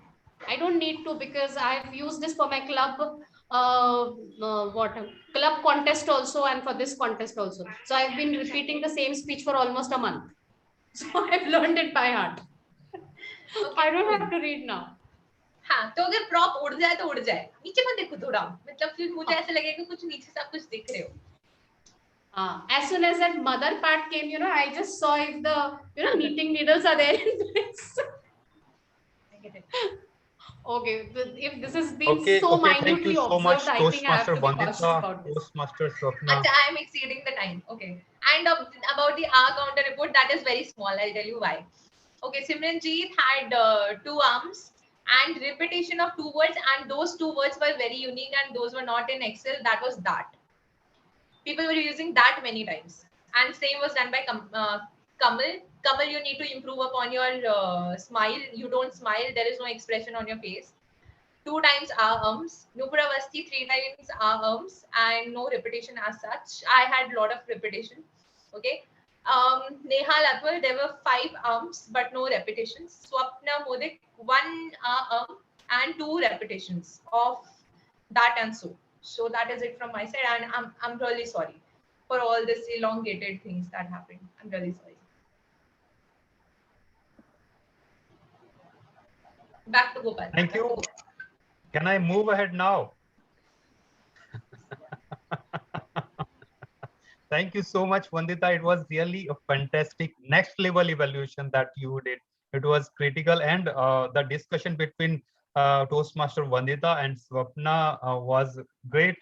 I don't need to, because I've used this for my club, club contest also, and for this contest also. So I've been repeating the same speech for almost a month. So I've learned it by heart. Okay, I don't have to read now. हाँ, तो अगर prop उड़ जाए तो उड़ जाए, नीचे मत देखो थोड़ा, मतलब फिर मुझे ऐसा लगेगा कुछ नीचे से आप कुछ देख रहे हो। As soon as that mother part came, I just saw if the knitting needles are there in place. I get it. Okay, if this is being so minutely so observed, much, I think I have to be cautious Bandita, about this. Toastmaster Swapna. I am exceeding the time. Okay, and about the R counter report, that is very small. I'll tell you why. Okay, Simranjeet had 2 arms and repetition of 2 words, and those 2 words were very unique, and those were not in Excel. That was that. People were using that many times, and same was done by Kamal. Kamal, you need to improve upon your smile. You don't smile. There is no expression on your face. 2 times arms. Nupuravasti 3 times arms, and no repetition as such. I had a lot of repetition. Okay. Neha Latwal, there were 5 arms but no repetitions. Swapna Modik, 1 arm and 2 repetitions of that and so. So that is it from my side, and I'm really sorry for all this elongated things that happened. I'm really sorry. Back to Gopal. Thank you. Can I move ahead now? Thank you so much, Vandita. It was really a fantastic next level evaluation that you did. It was critical, and the discussion between Toastmaster Vandita and Swapna was great.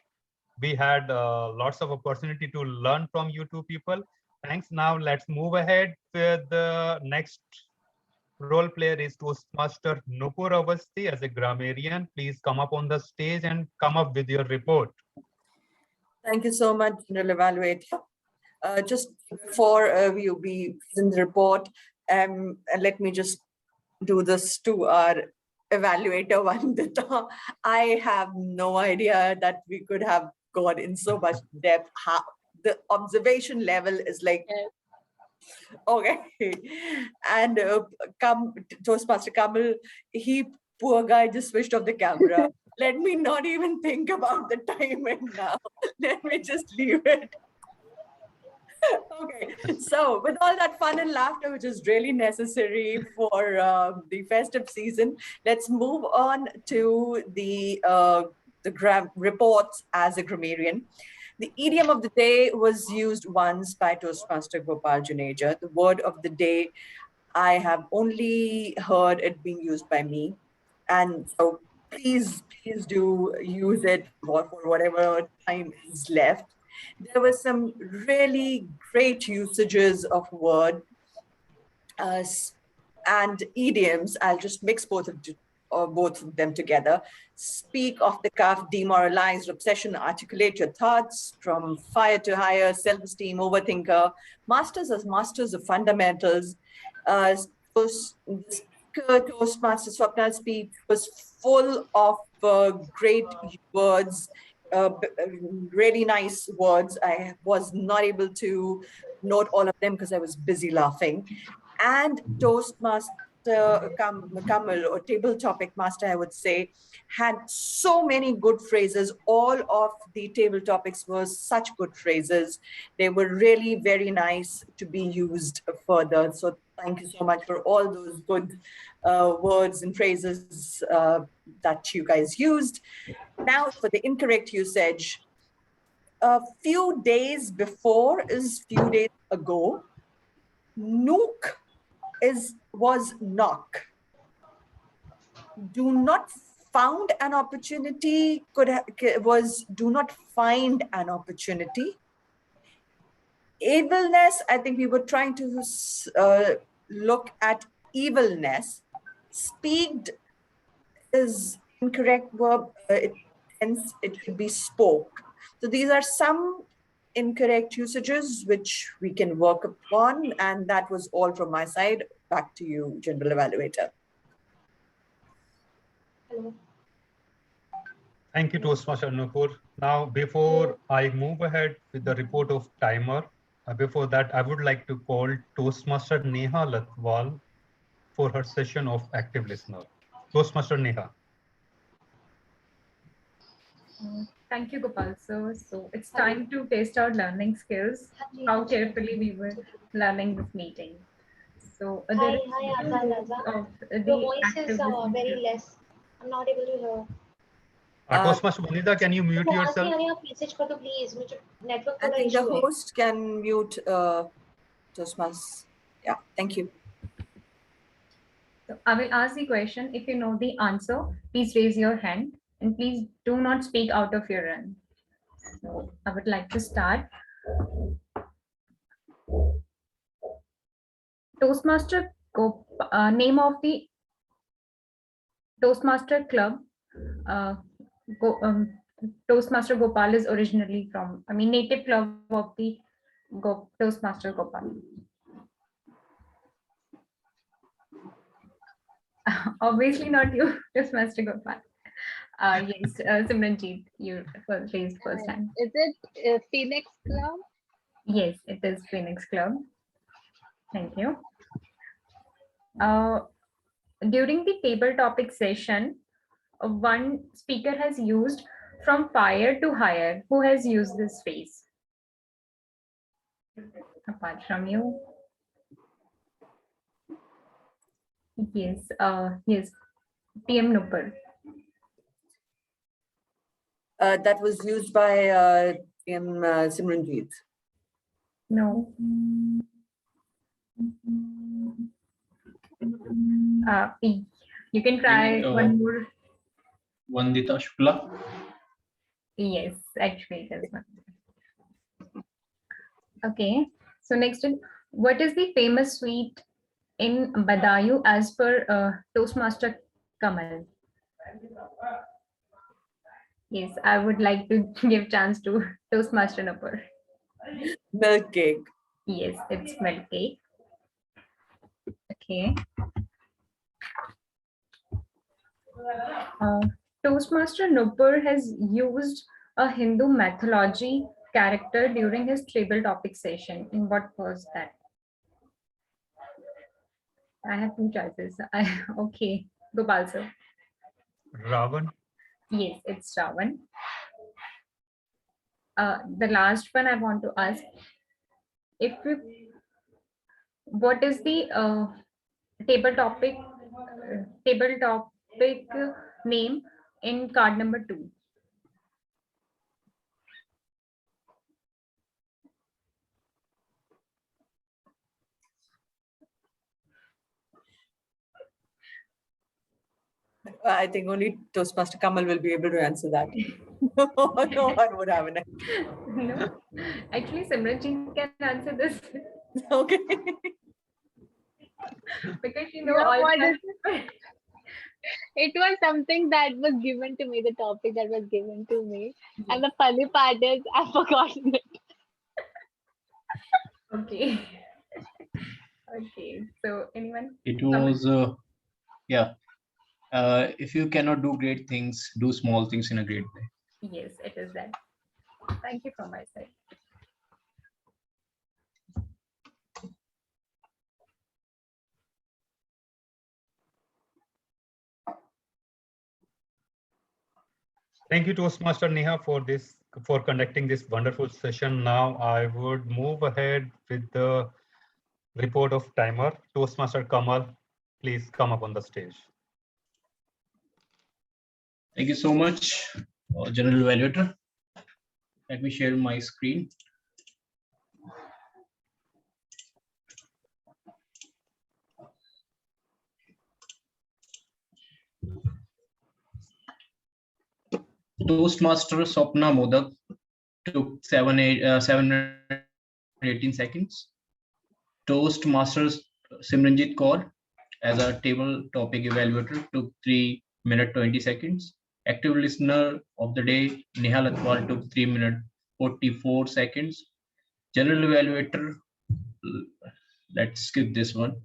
We had lots of opportunity to learn from you two people. Thanks. Now let's move ahead with the next role player is Toastmaster Nupur Avasti as a grammarian. Please come up on the stage and come up with your report. Thank you so much, General Evaluator. Just before we present the report, and let me just do this to our evaluator, Vandita. I have no idea that we could have gone in so much depth. How the observation level is like, okay. And Toastmaster Kamal, poor guy just switched off the camera. Let me not even think about the timing now. Let me just leave it. Okay, so with all that fun and laughter, which is really necessary for the festive season, let's move on to the reports as a grammarian. The idiom of the day was used once by Toastmaster Gopal Juneja. The word of the day, I have only heard it being used by me. And so please do use it for whatever time is left. There were some really great usages of word and idioms. I'll just mix both or both of them together. Speak off the cuff, demoralized, obsession, articulate your thoughts, from fire to higher, self-esteem, overthinker, masters of fundamentals. Toastmaster Swapna's speech was full of great words, really nice words. I was not able to note all of them because I was busy laughing. And Toastmaster Kamal, or table topic master, I would say, had so many good phrases. All of the table topics were such good phrases. They were really very nice to be used further. So thank you so much for all those good words and phrases that you guys used. Now for the incorrect usage. A few days before is few days ago. Nook was knock. Do not found an opportunity was do not find an opportunity. Evilness, I think we were trying to look at evilness. Speaked is incorrect verb. It should be spoke. So these are some incorrect usages which we can work upon, and that was all from my side. Back to you, General Evaluator. Hello. Thank you, Toastmaster Nupur. Now, before I move ahead with the report of timer, before that, I would like to call Toastmaster Neha Latwal for her session of active listener. Toastmaster Neha. Thank you, Gopal sir. So it's time to test our learning skills, how carefully we were learning this meeting. So Hi, Azad. Your voice is very less. I'm not able to hear. Toastmaster Bandita, can you mute yourself? Please, network I think the host can mute Toastmasters. Yeah, thank you. So I will ask the question. If you know the answer, please raise your hand and please do not speak out of your run. So I would like to start. Toastmaster name of the Toastmaster Club. Toastmaster Gopal is originally from, native club of the Toastmaster Gopal. Obviously not you, Toastmaster Gopal. Yes, Simranjeet, you raised first time. Is it Phoenix Club? Yes, it is Phoenix Club. Thank you. During the table topic session, one speaker has used from fire to higher. Who has used this phrase? Apart from you. Yes, yes, PM Nupur. That was used by Simranjeet. No. You can try one more. Vandita Shukla. Yes, actually it is one. Okay, so next, what is the famous sweet in Badayu as per Toastmaster Kamal? Yes, I would like to give chance to Toastmaster Nupur. Milk cake. Yes, it's milk cake. Okay. Toastmaster Nupur has used a Hindu mythology character during his tribal topic session. In what was that? I have two choices. Okay, Gopal sir. Ravan. Yes, it's Ravan. The last one I want to ask, what is the table topic name in card number 2? I think only Toastmaster Kamal will be able to answer that. No one would have an idea. No, actually Simranjeet can answer this. Okay. Because you know all It was something that was given to me, the topic that was given to me. And the funny part is I've forgotten it. Okay. Okay. So anyone? It was, yeah. If you cannot do great things, do small things in a great way. Yes, it is that. Thank you from my side. Thank you, Toastmaster Neha, for conducting this wonderful session. Now I would move ahead with the report of timer. Toastmaster Kamal, please come up on the stage. Thank you so much, General Evaluator. Let me share my screen. Toastmaster Swapna Modak took 7 minutes 18 seconds. Toastmasters Simranjit Kaur as a table topic evaluator took 3 minutes 20 seconds. Active listener of the day Nihal Atwal took 3 minutes 44 seconds. General evaluator, let's skip this one.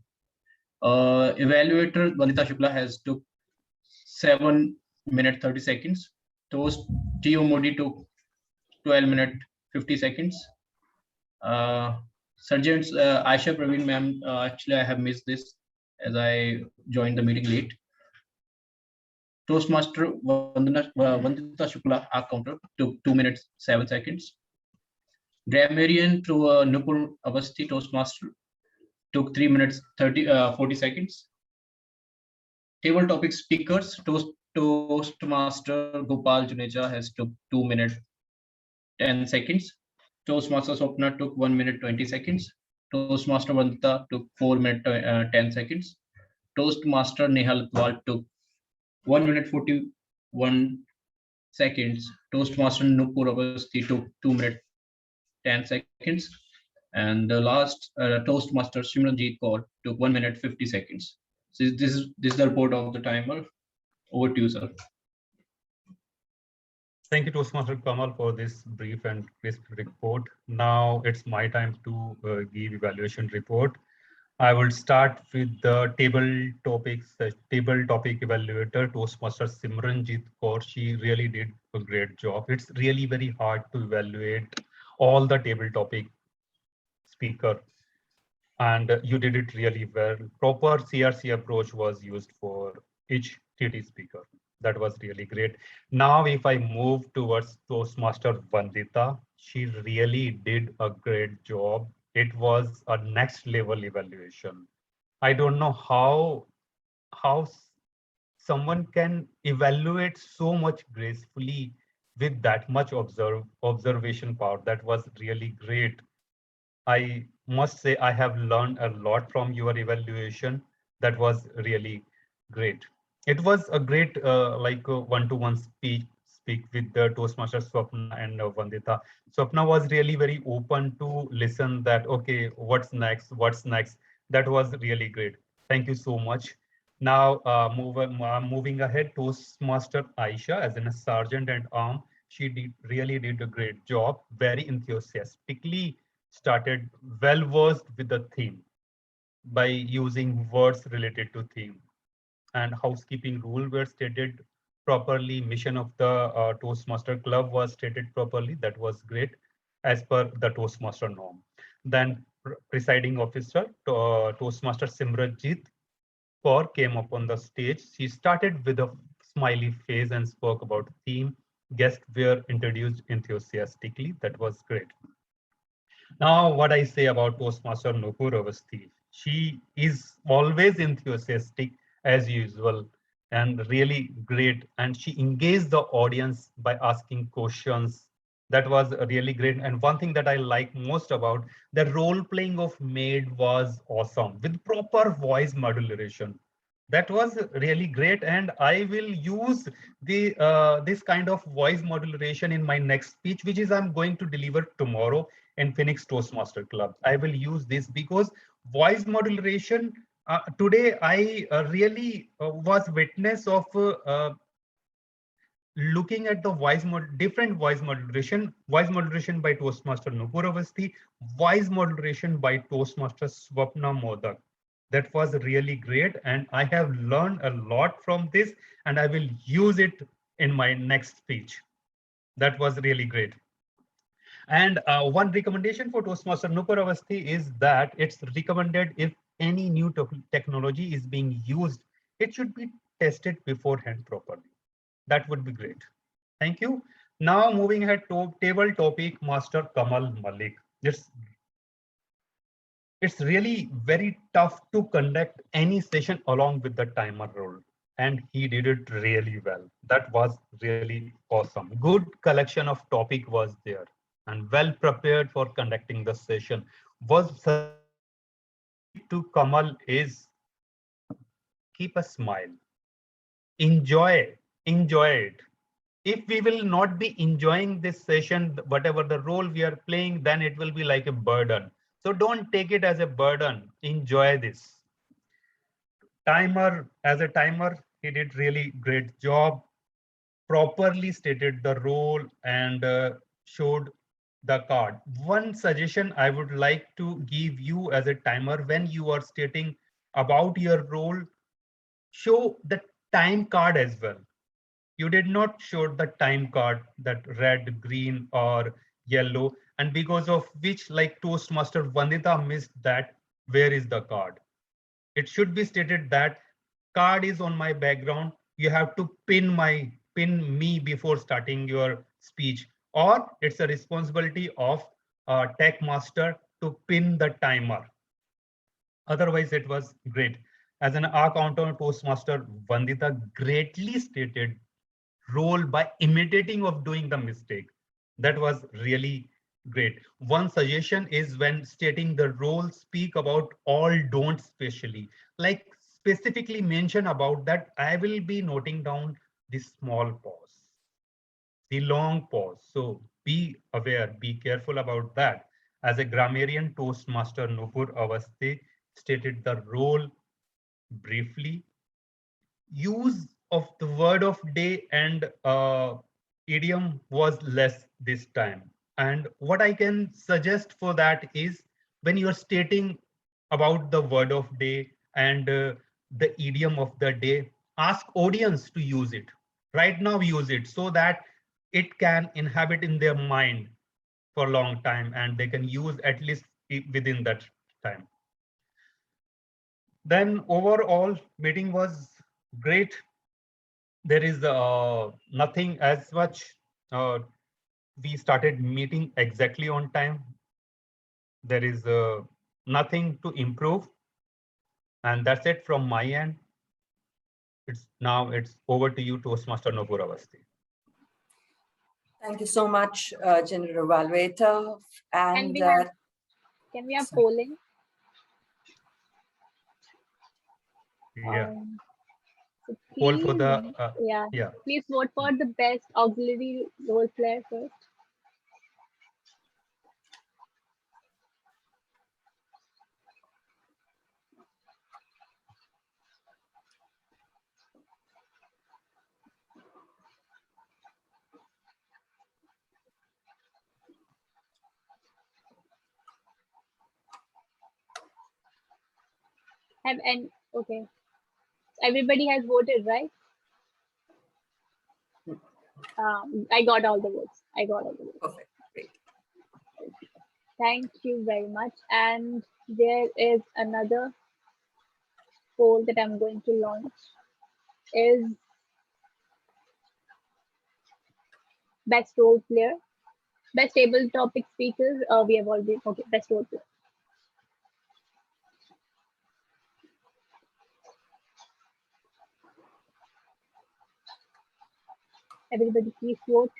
Evaluator Vandita Shukla has took 7 minutes 30 seconds. Toast T.O. Modi took 12 minutes 50 seconds. Sergeants Aisha Praveen ma'am, actually I have missed this as I joined the meeting late. Toastmaster Vandita Shukla, our counter, took 2 minutes 7 seconds. Grammarian to Nupur Avasti Toastmaster took 3 minutes 40 seconds. Table topic speakers, Toastmaster Gopal Juneja has took 2 minutes 10 seconds. Toastmaster Swapna took 1 minute 20 seconds. Toastmaster Vandita took 4 minutes 10 seconds. Toastmaster Nehal Twal took 1 minute 41 seconds. Toastmaster Nupur Avasti took 2 minutes 10 seconds. And the last Toastmaster Simranjit Kaur took 1 minute 50 seconds. So this is the report of the timer. Over to you, sir. Thank you, Toastmaster Kamal, for this brief and crisp report. Now it's my time to give evaluation report. I will start with the table topic evaluator, Toastmaster Simranjit Kaur. She really did a great job. It's really very hard to evaluate all the table topic speaker, and you did it really well. Proper CRC approach was used for each TT speaker. That was really great. Now, if I move towards Toastmaster Vandita, she really did a great job. It was a next level evaluation. I don't know how someone can evaluate so much gracefully with that much observation power. That was really great. I must say I have learned a lot from your evaluation. That was really great. It was a great one-to-one speak with the Toastmaster Swapna and Vandita. Swapna was really very open to listen that, okay, what's next? What's next? That was really great. Thank you so much. Now, moving ahead, Toastmaster Aisha as a sergeant and arm, she really did a great job, very enthusiastically started well versed with the theme by using words related to theme, and housekeeping rule were stated properly. Mission of the Toastmaster Club was stated properly. That was great as per the Toastmaster norm. Then presiding officer, Toastmaster Simranjit Kaur came up on the stage. She started with a smiley face and spoke about theme. Guests were introduced enthusiastically. That was great. Now, what I say about Toastmaster Nupur Avasti, she is always enthusiastic as usual and really great. And she engaged the audience by asking questions. That was really great. And one thing that I like most about the role playing of maid was awesome with proper voice modulation. That was really great, and I will use the this kind of voice modulation in my next speech, which is I'm going to deliver tomorrow in Phoenix Toastmaster Club. I will use this because voice modulation today I really was witness of looking at the different voice moderation by Toastmaster Nupur Avasthi, voice moderation by Toastmaster Swapna Modak. That was really great, and I have learned a lot from this, and I will use it in my next speech. That was really great. And one recommendation for Toastmaster Nupur Avasthi is that it's recommended if any new technology is being used, it should be tested beforehand properly. That would be great. Thank you. Now moving ahead to table topic, Master Kamal Malik. It's really very tough to conduct any session along with the timer rule. And he did it really well. That was really awesome. Good collection of topic was there and well prepared for conducting the session. Was to Kamal is keep a smile. Enjoy it. If we will not be enjoying this session, whatever the role we are playing, then it will be like a burden. So don't take it as a burden. Enjoy this. As a timer, he did really great job, properly stated the role and showed the card. One suggestion I would like to give you as a timer, when you are stating about your role, show the time card as well. You did not show the time card, that red, green, or yellow, and because of which, like Toastmaster Vandita missed that, where is the card? It should be stated that card is on my background. You have to pin me before starting your speech, or it's a responsibility of tech master to pin the timer. Otherwise, it was great. As an accountant, Toastmaster Vandita greatly stated role by imitating of doing the mistake. That was really great. One suggestion is when stating the role, speak about all don't specially, like specifically mention about that I will be noting down the small pause, the long pause. So be aware, be careful about that. As a grammarian, Toastmaster Nupur Avasthi stated the role briefly. Use of the word of day and idiom was less this time. And what I can suggest for that is when you are stating about the word of day and the idiom of the day, ask audience to use it. Right now use it so that it can inhabit in their mind for a long time and they can use at least within that time. Then overall meeting was great. There is nothing as much. We started meeting exactly on time. There is nothing to improve. And that's it from my end. It's over to you, Toastmaster Nupur Avasthi. Thank you so much, General Evaluator. And can we have polling? Yeah. So Poll for the yeah. Please vote for the best auxiliary role player first. Okay. Everybody has voted, right? I got all the votes. Perfect. Great. Thank you very much. And there is another poll that I'm going to launch is best role player, best table topic speakers. We have already, okay, best role player. Everybody please vote.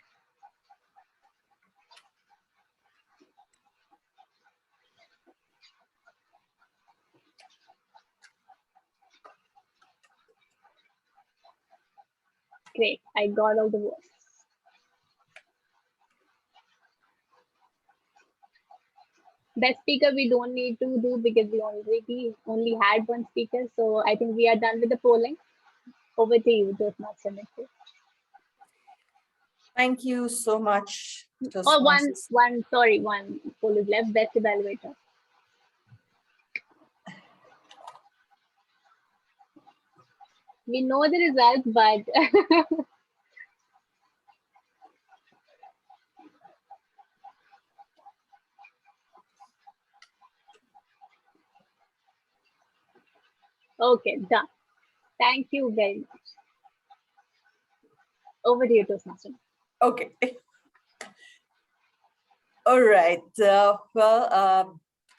Great, I got all the votes. Best speaker we don't need to do because we only had one speaker. So I think we are done with the polling. Over to you, Toastmaster Nikhil. Thank you so much, Oh, one Toastmasters. one poll is left. Best evaluator. We know the results, but okay, done. Thank you very much. Over to you, Toastmaster. Okay. All right.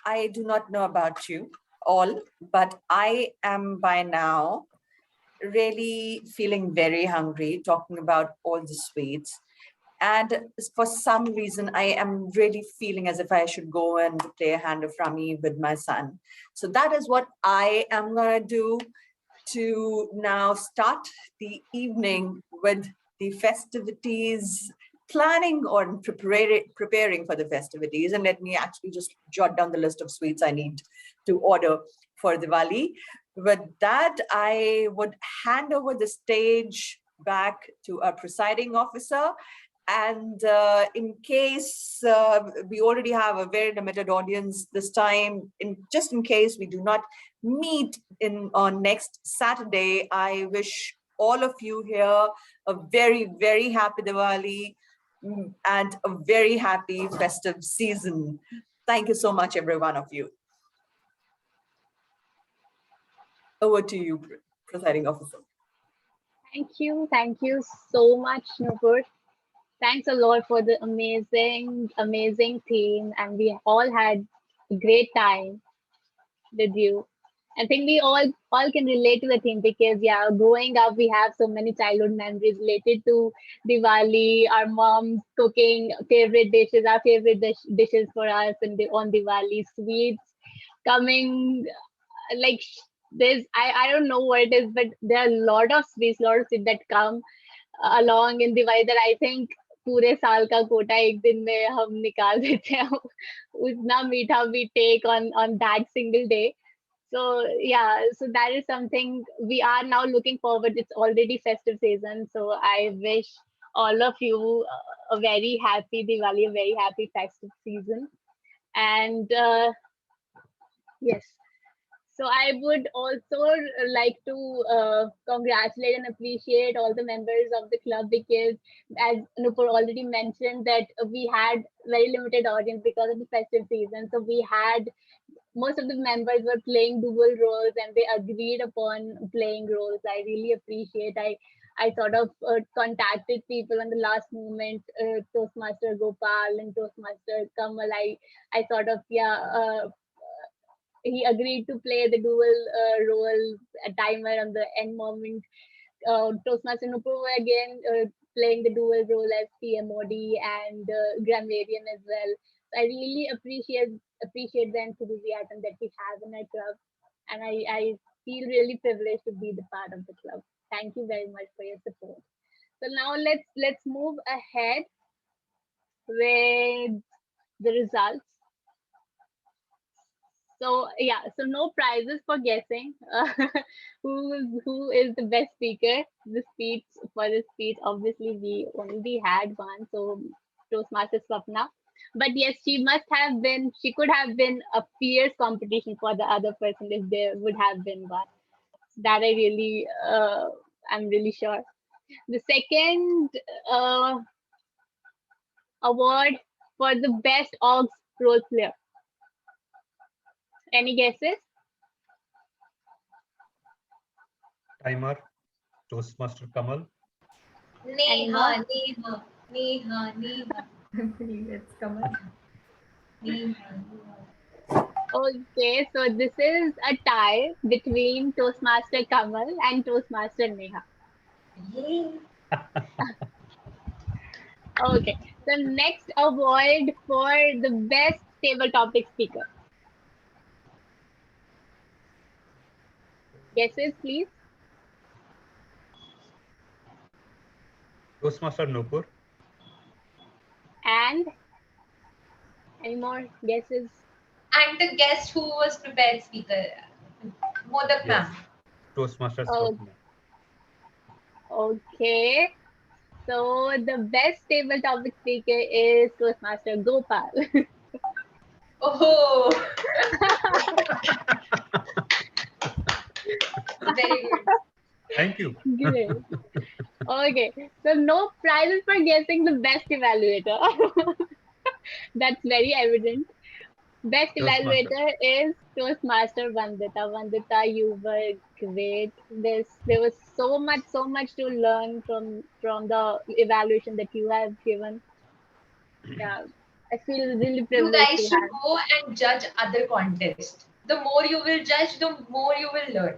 I do not know about you all, but I am by now really feeling very hungry talking about all the sweets. And for some reason, I am really feeling as if I should go and play a hand of rummy with my son. So that is what I am going to do to now start the evening with the festivities, planning on preparing for the festivities. And let me actually just jot down the list of sweets I need to order for Diwali. With that, I would hand over the stage back to our presiding officer. And in case we already have a very limited audience this time, just in case we do not meet on next Saturday, I wish all of you here a very, very happy Diwali and a very happy festive season. Thank you so much, every one of you. Over to you, presiding officer. Thank you so much, Nupur. Thanks a lot for the amazing theme, and we all had a great time with you. I think we all can relate to the theme because yeah, growing up we have so many childhood memories related to Diwali, our moms cooking favorite dishes, our favorite dishes for us, and on Diwali, sweets coming like there's I don't know what it is, but there are a lot of sweets that come along in Diwali that I think पूरे साल का कोटा एक दिन में हम निकाल देते हैं उतना मीठा we take on that single day. So yeah, so that is something we are now looking forward. It's already festive season, so I wish all of you a very happy Diwali, a very happy festive season. And yes, so I would also like to congratulate and appreciate all the members of the club because, as Nupur already mentioned, that we had very limited audience because of the festive season. So we had most of the members were playing dual roles and they agreed upon playing roles. I really appreciate. I sort of contacted people on the last moment, Toastmaster Gopal and Toastmaster Kamal. I sort of he agreed to play the dual role a timer on the end moment. Toastmaster Nupur again playing the dual role as PMOD and grammarian as well. So I really appreciate the enthusiasm that we have in our club, and I feel really privileged to be the part of the club. Thank you very much for your support. So now let's move ahead with the results. So yeah, so no prizes for guessing who is the best speaker. The speech obviously we only had one, so Toastmaster Swapna. But yes, she could have been a fierce competition for the other person if there would have been one. That I'm really sure. The second award for the best Orgs role player. Any guesses? Timer, Toastmaster Kamal. Neha. It's Kamal. Okay, so this is a tie between Toastmaster Kamal and Toastmaster Neha. Okay, so next award for the best table topic speaker. Guesses, please. Toastmaster Nupur. And any more guesses? And the guest who was prepared speaker, Modak Yes. ma'am. Toastmaster Oh, Swapna. okay. So the best table topic speaker is Toastmaster Gopal. Oh, very good. Thank you. Great. Okay. So no prizes for guessing the best evaluator. That's very evident. Best Toastmaster. evaluator is Toastmaster Vandita. Vandita, you were great. There was so much to learn from the evaluation that you have given. Yeah, I feel really You privileged guys to should have. go and judge other contests. The more you will judge, the more you will learn.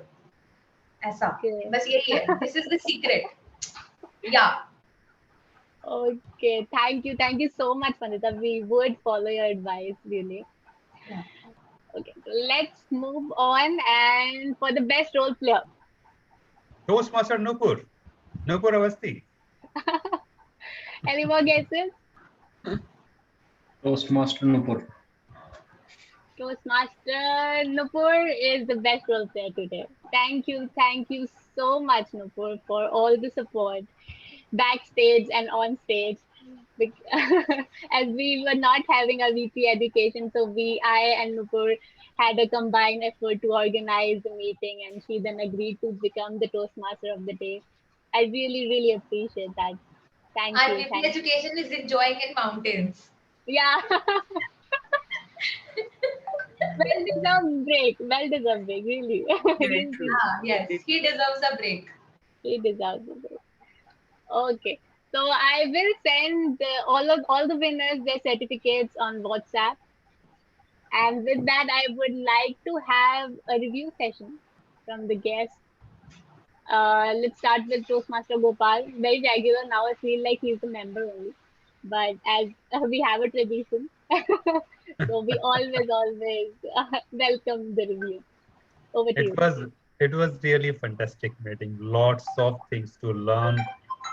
ऐसा Okay. बस यही है. This is the secret. Yeah. Okay. Thank you so much, Vandita. We would follow your advice, really. Yeah. Okay, so let's move on. And for the best role player, Toastmaster Nupur. Nupur Avasti. any more guesses? Toastmaster Nupur. Toastmaster Nupur is the best role player today. Thank you so much, Nupur, for all the support backstage and on stage. As we were not having a VP education, so I and Nupur had a combined effort to organize the meeting, and she then agreed to become the Toastmaster of the day. I really appreciate that. Thank Our you. VP education is enjoying in mountains. Yeah. Well deserved break, really. Yes, he deserves a break. He deserves a break. Okay, so I will send all the winners their certificates on WhatsApp, and with that, I would like to have a review session from the guests. Let's start with Toastmaster Gopal. Very regular now. I feel like he's a member only, but as we have a tradition, so we always welcome the review. Over to It you. was it was really a fantastic meeting. Lots of things to learn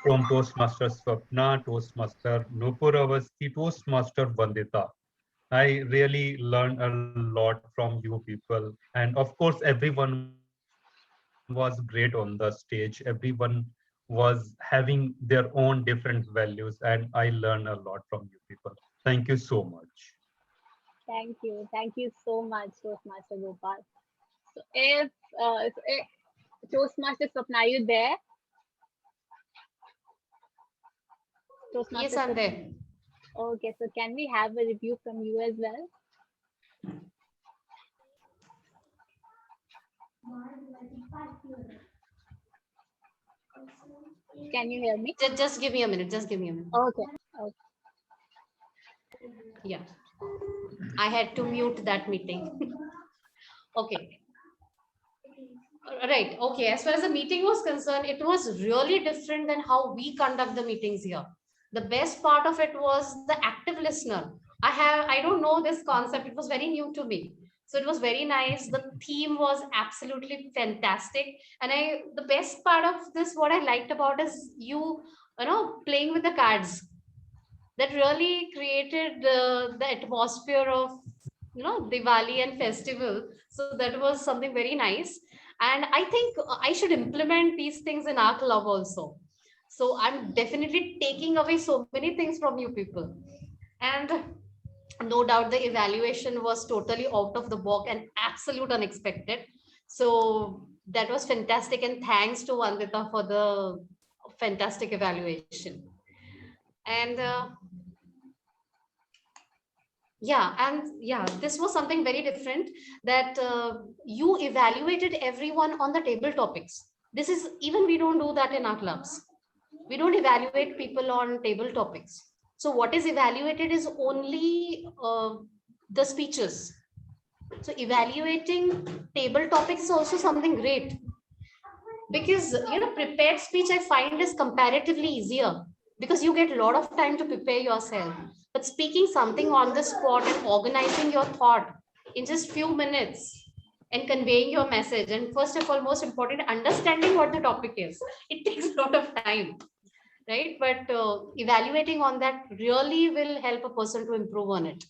from Toastmaster Swapna, Toastmaster Nupur Avasti, Toastmaster Vandita. I really learned a lot from you people. And of course, everyone was great on the stage. Everyone was having their own different values. And I learned a lot from you people. Thank you so much. Thank you so much, Toastmaster Gopal. So if Toastmaster Swapna, are you there? Yes, Toastmaster I'm Swapna. there. Okay, so can we have a review from you as well? Can you hear me? Just give me a minute. Just give me a minute. Okay. Yeah. I had to mute that meeting. Okay. Right. Okay. As far as the meeting was concerned, it was really different than how we conduct the meetings here. The best part of it was the active listener. I don't know this concept. It was very new to me. So it was very nice. The theme was absolutely fantastic. And the best part of this, what I liked about is you know, playing with the cards. That really created the atmosphere of, you know, Diwali and festival. So that was something very nice. And I think I should implement these things in our club also. So I'm definitely taking away so many things from you people. And no doubt the evaluation was totally out of the box and absolute unexpected. So that was fantastic. And thanks to Vandita for the fantastic evaluation. And this was something very different, that you evaluated everyone on the table topics. This is, even we don't do that in our clubs. We don't evaluate people on table topics. So what is evaluated is only the speeches. So evaluating table topics is also something great, because, you know, prepared speech I find is comparatively easier, because you get a lot of time to prepare yourself. But speaking something on the spot and organizing your thought in just few minutes and conveying your message, and first of all, most important, understanding what the topic is, it takes a lot of time, right? But evaluating on that really will help a person to improve on it.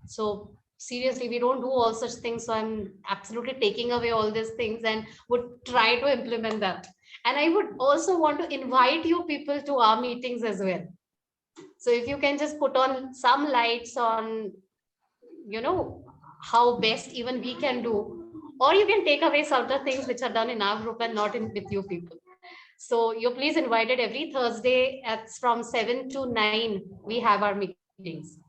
So seriously, we don't do all such things. So I'm absolutely taking away all these things and would try to implement that. And I would also want to invite you people to our meetings as well. So if you can just put on some lights on, how best even we can do, or you can take away some of the things which are done in our group and not with you people. So you're please invited every Thursday from 7 to 9, we have our meetings.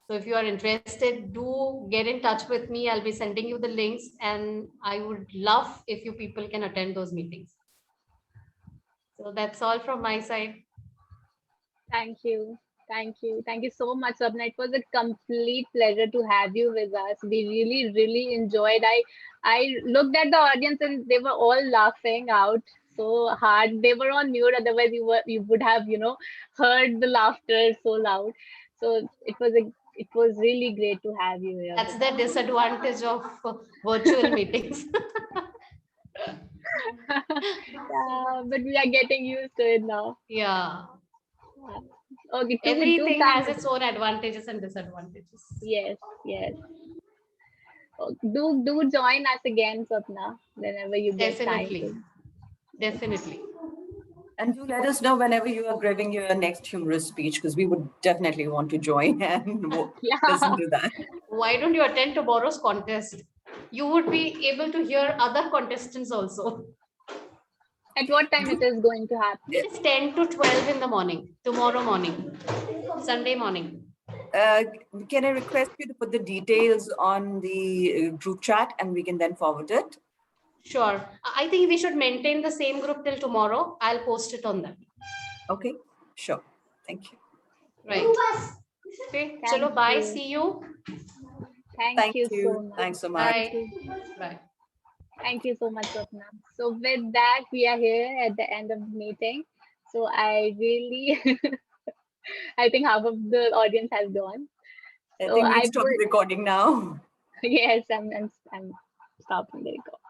So if you are interested, do get in touch with me. I'll be sending you the links, and I would love if you people can attend those meetings. So that's all from my side. Thank you. Thank you. Thank you so much, Swapna. It was a complete pleasure to have you with us. We really, really enjoyed. I looked at the audience and they were all laughing out so hard. They were on mute, otherwise you would have, heard the laughter so loud. So it was really great to have you here. That's the disadvantage of virtual meetings. Yeah, but we are getting used to it now. Yeah. Okay. Everything has its own advantages and disadvantages. Yes, yes. Do join us again, Swapna, whenever you get Definitely. time. Definitely. And do let us know whenever you are giving your next humorous speech, because we would definitely want to join and listen to that. Why don't you attend tomorrow's contest? You would be able to hear other contestants also. At what time it is going to happen? It is 10 to 12 in the morning, tomorrow morning, Sunday morning. Can I request you to put the details on the group chat and we can then forward it? Sure. I think we should maintain the same group till tomorrow. I'll post it on that. Okay, sure. Thank you. Right. Okay. Chalo, bye. See you. Thank you so much. Thanks so much. Bye. Bye. Thank you so much, Swapna. So with that, we are here at the end of the meeting. So I really, I think half of the audience has gone. I think we stop the recording now. Yes, I'm stopping the record.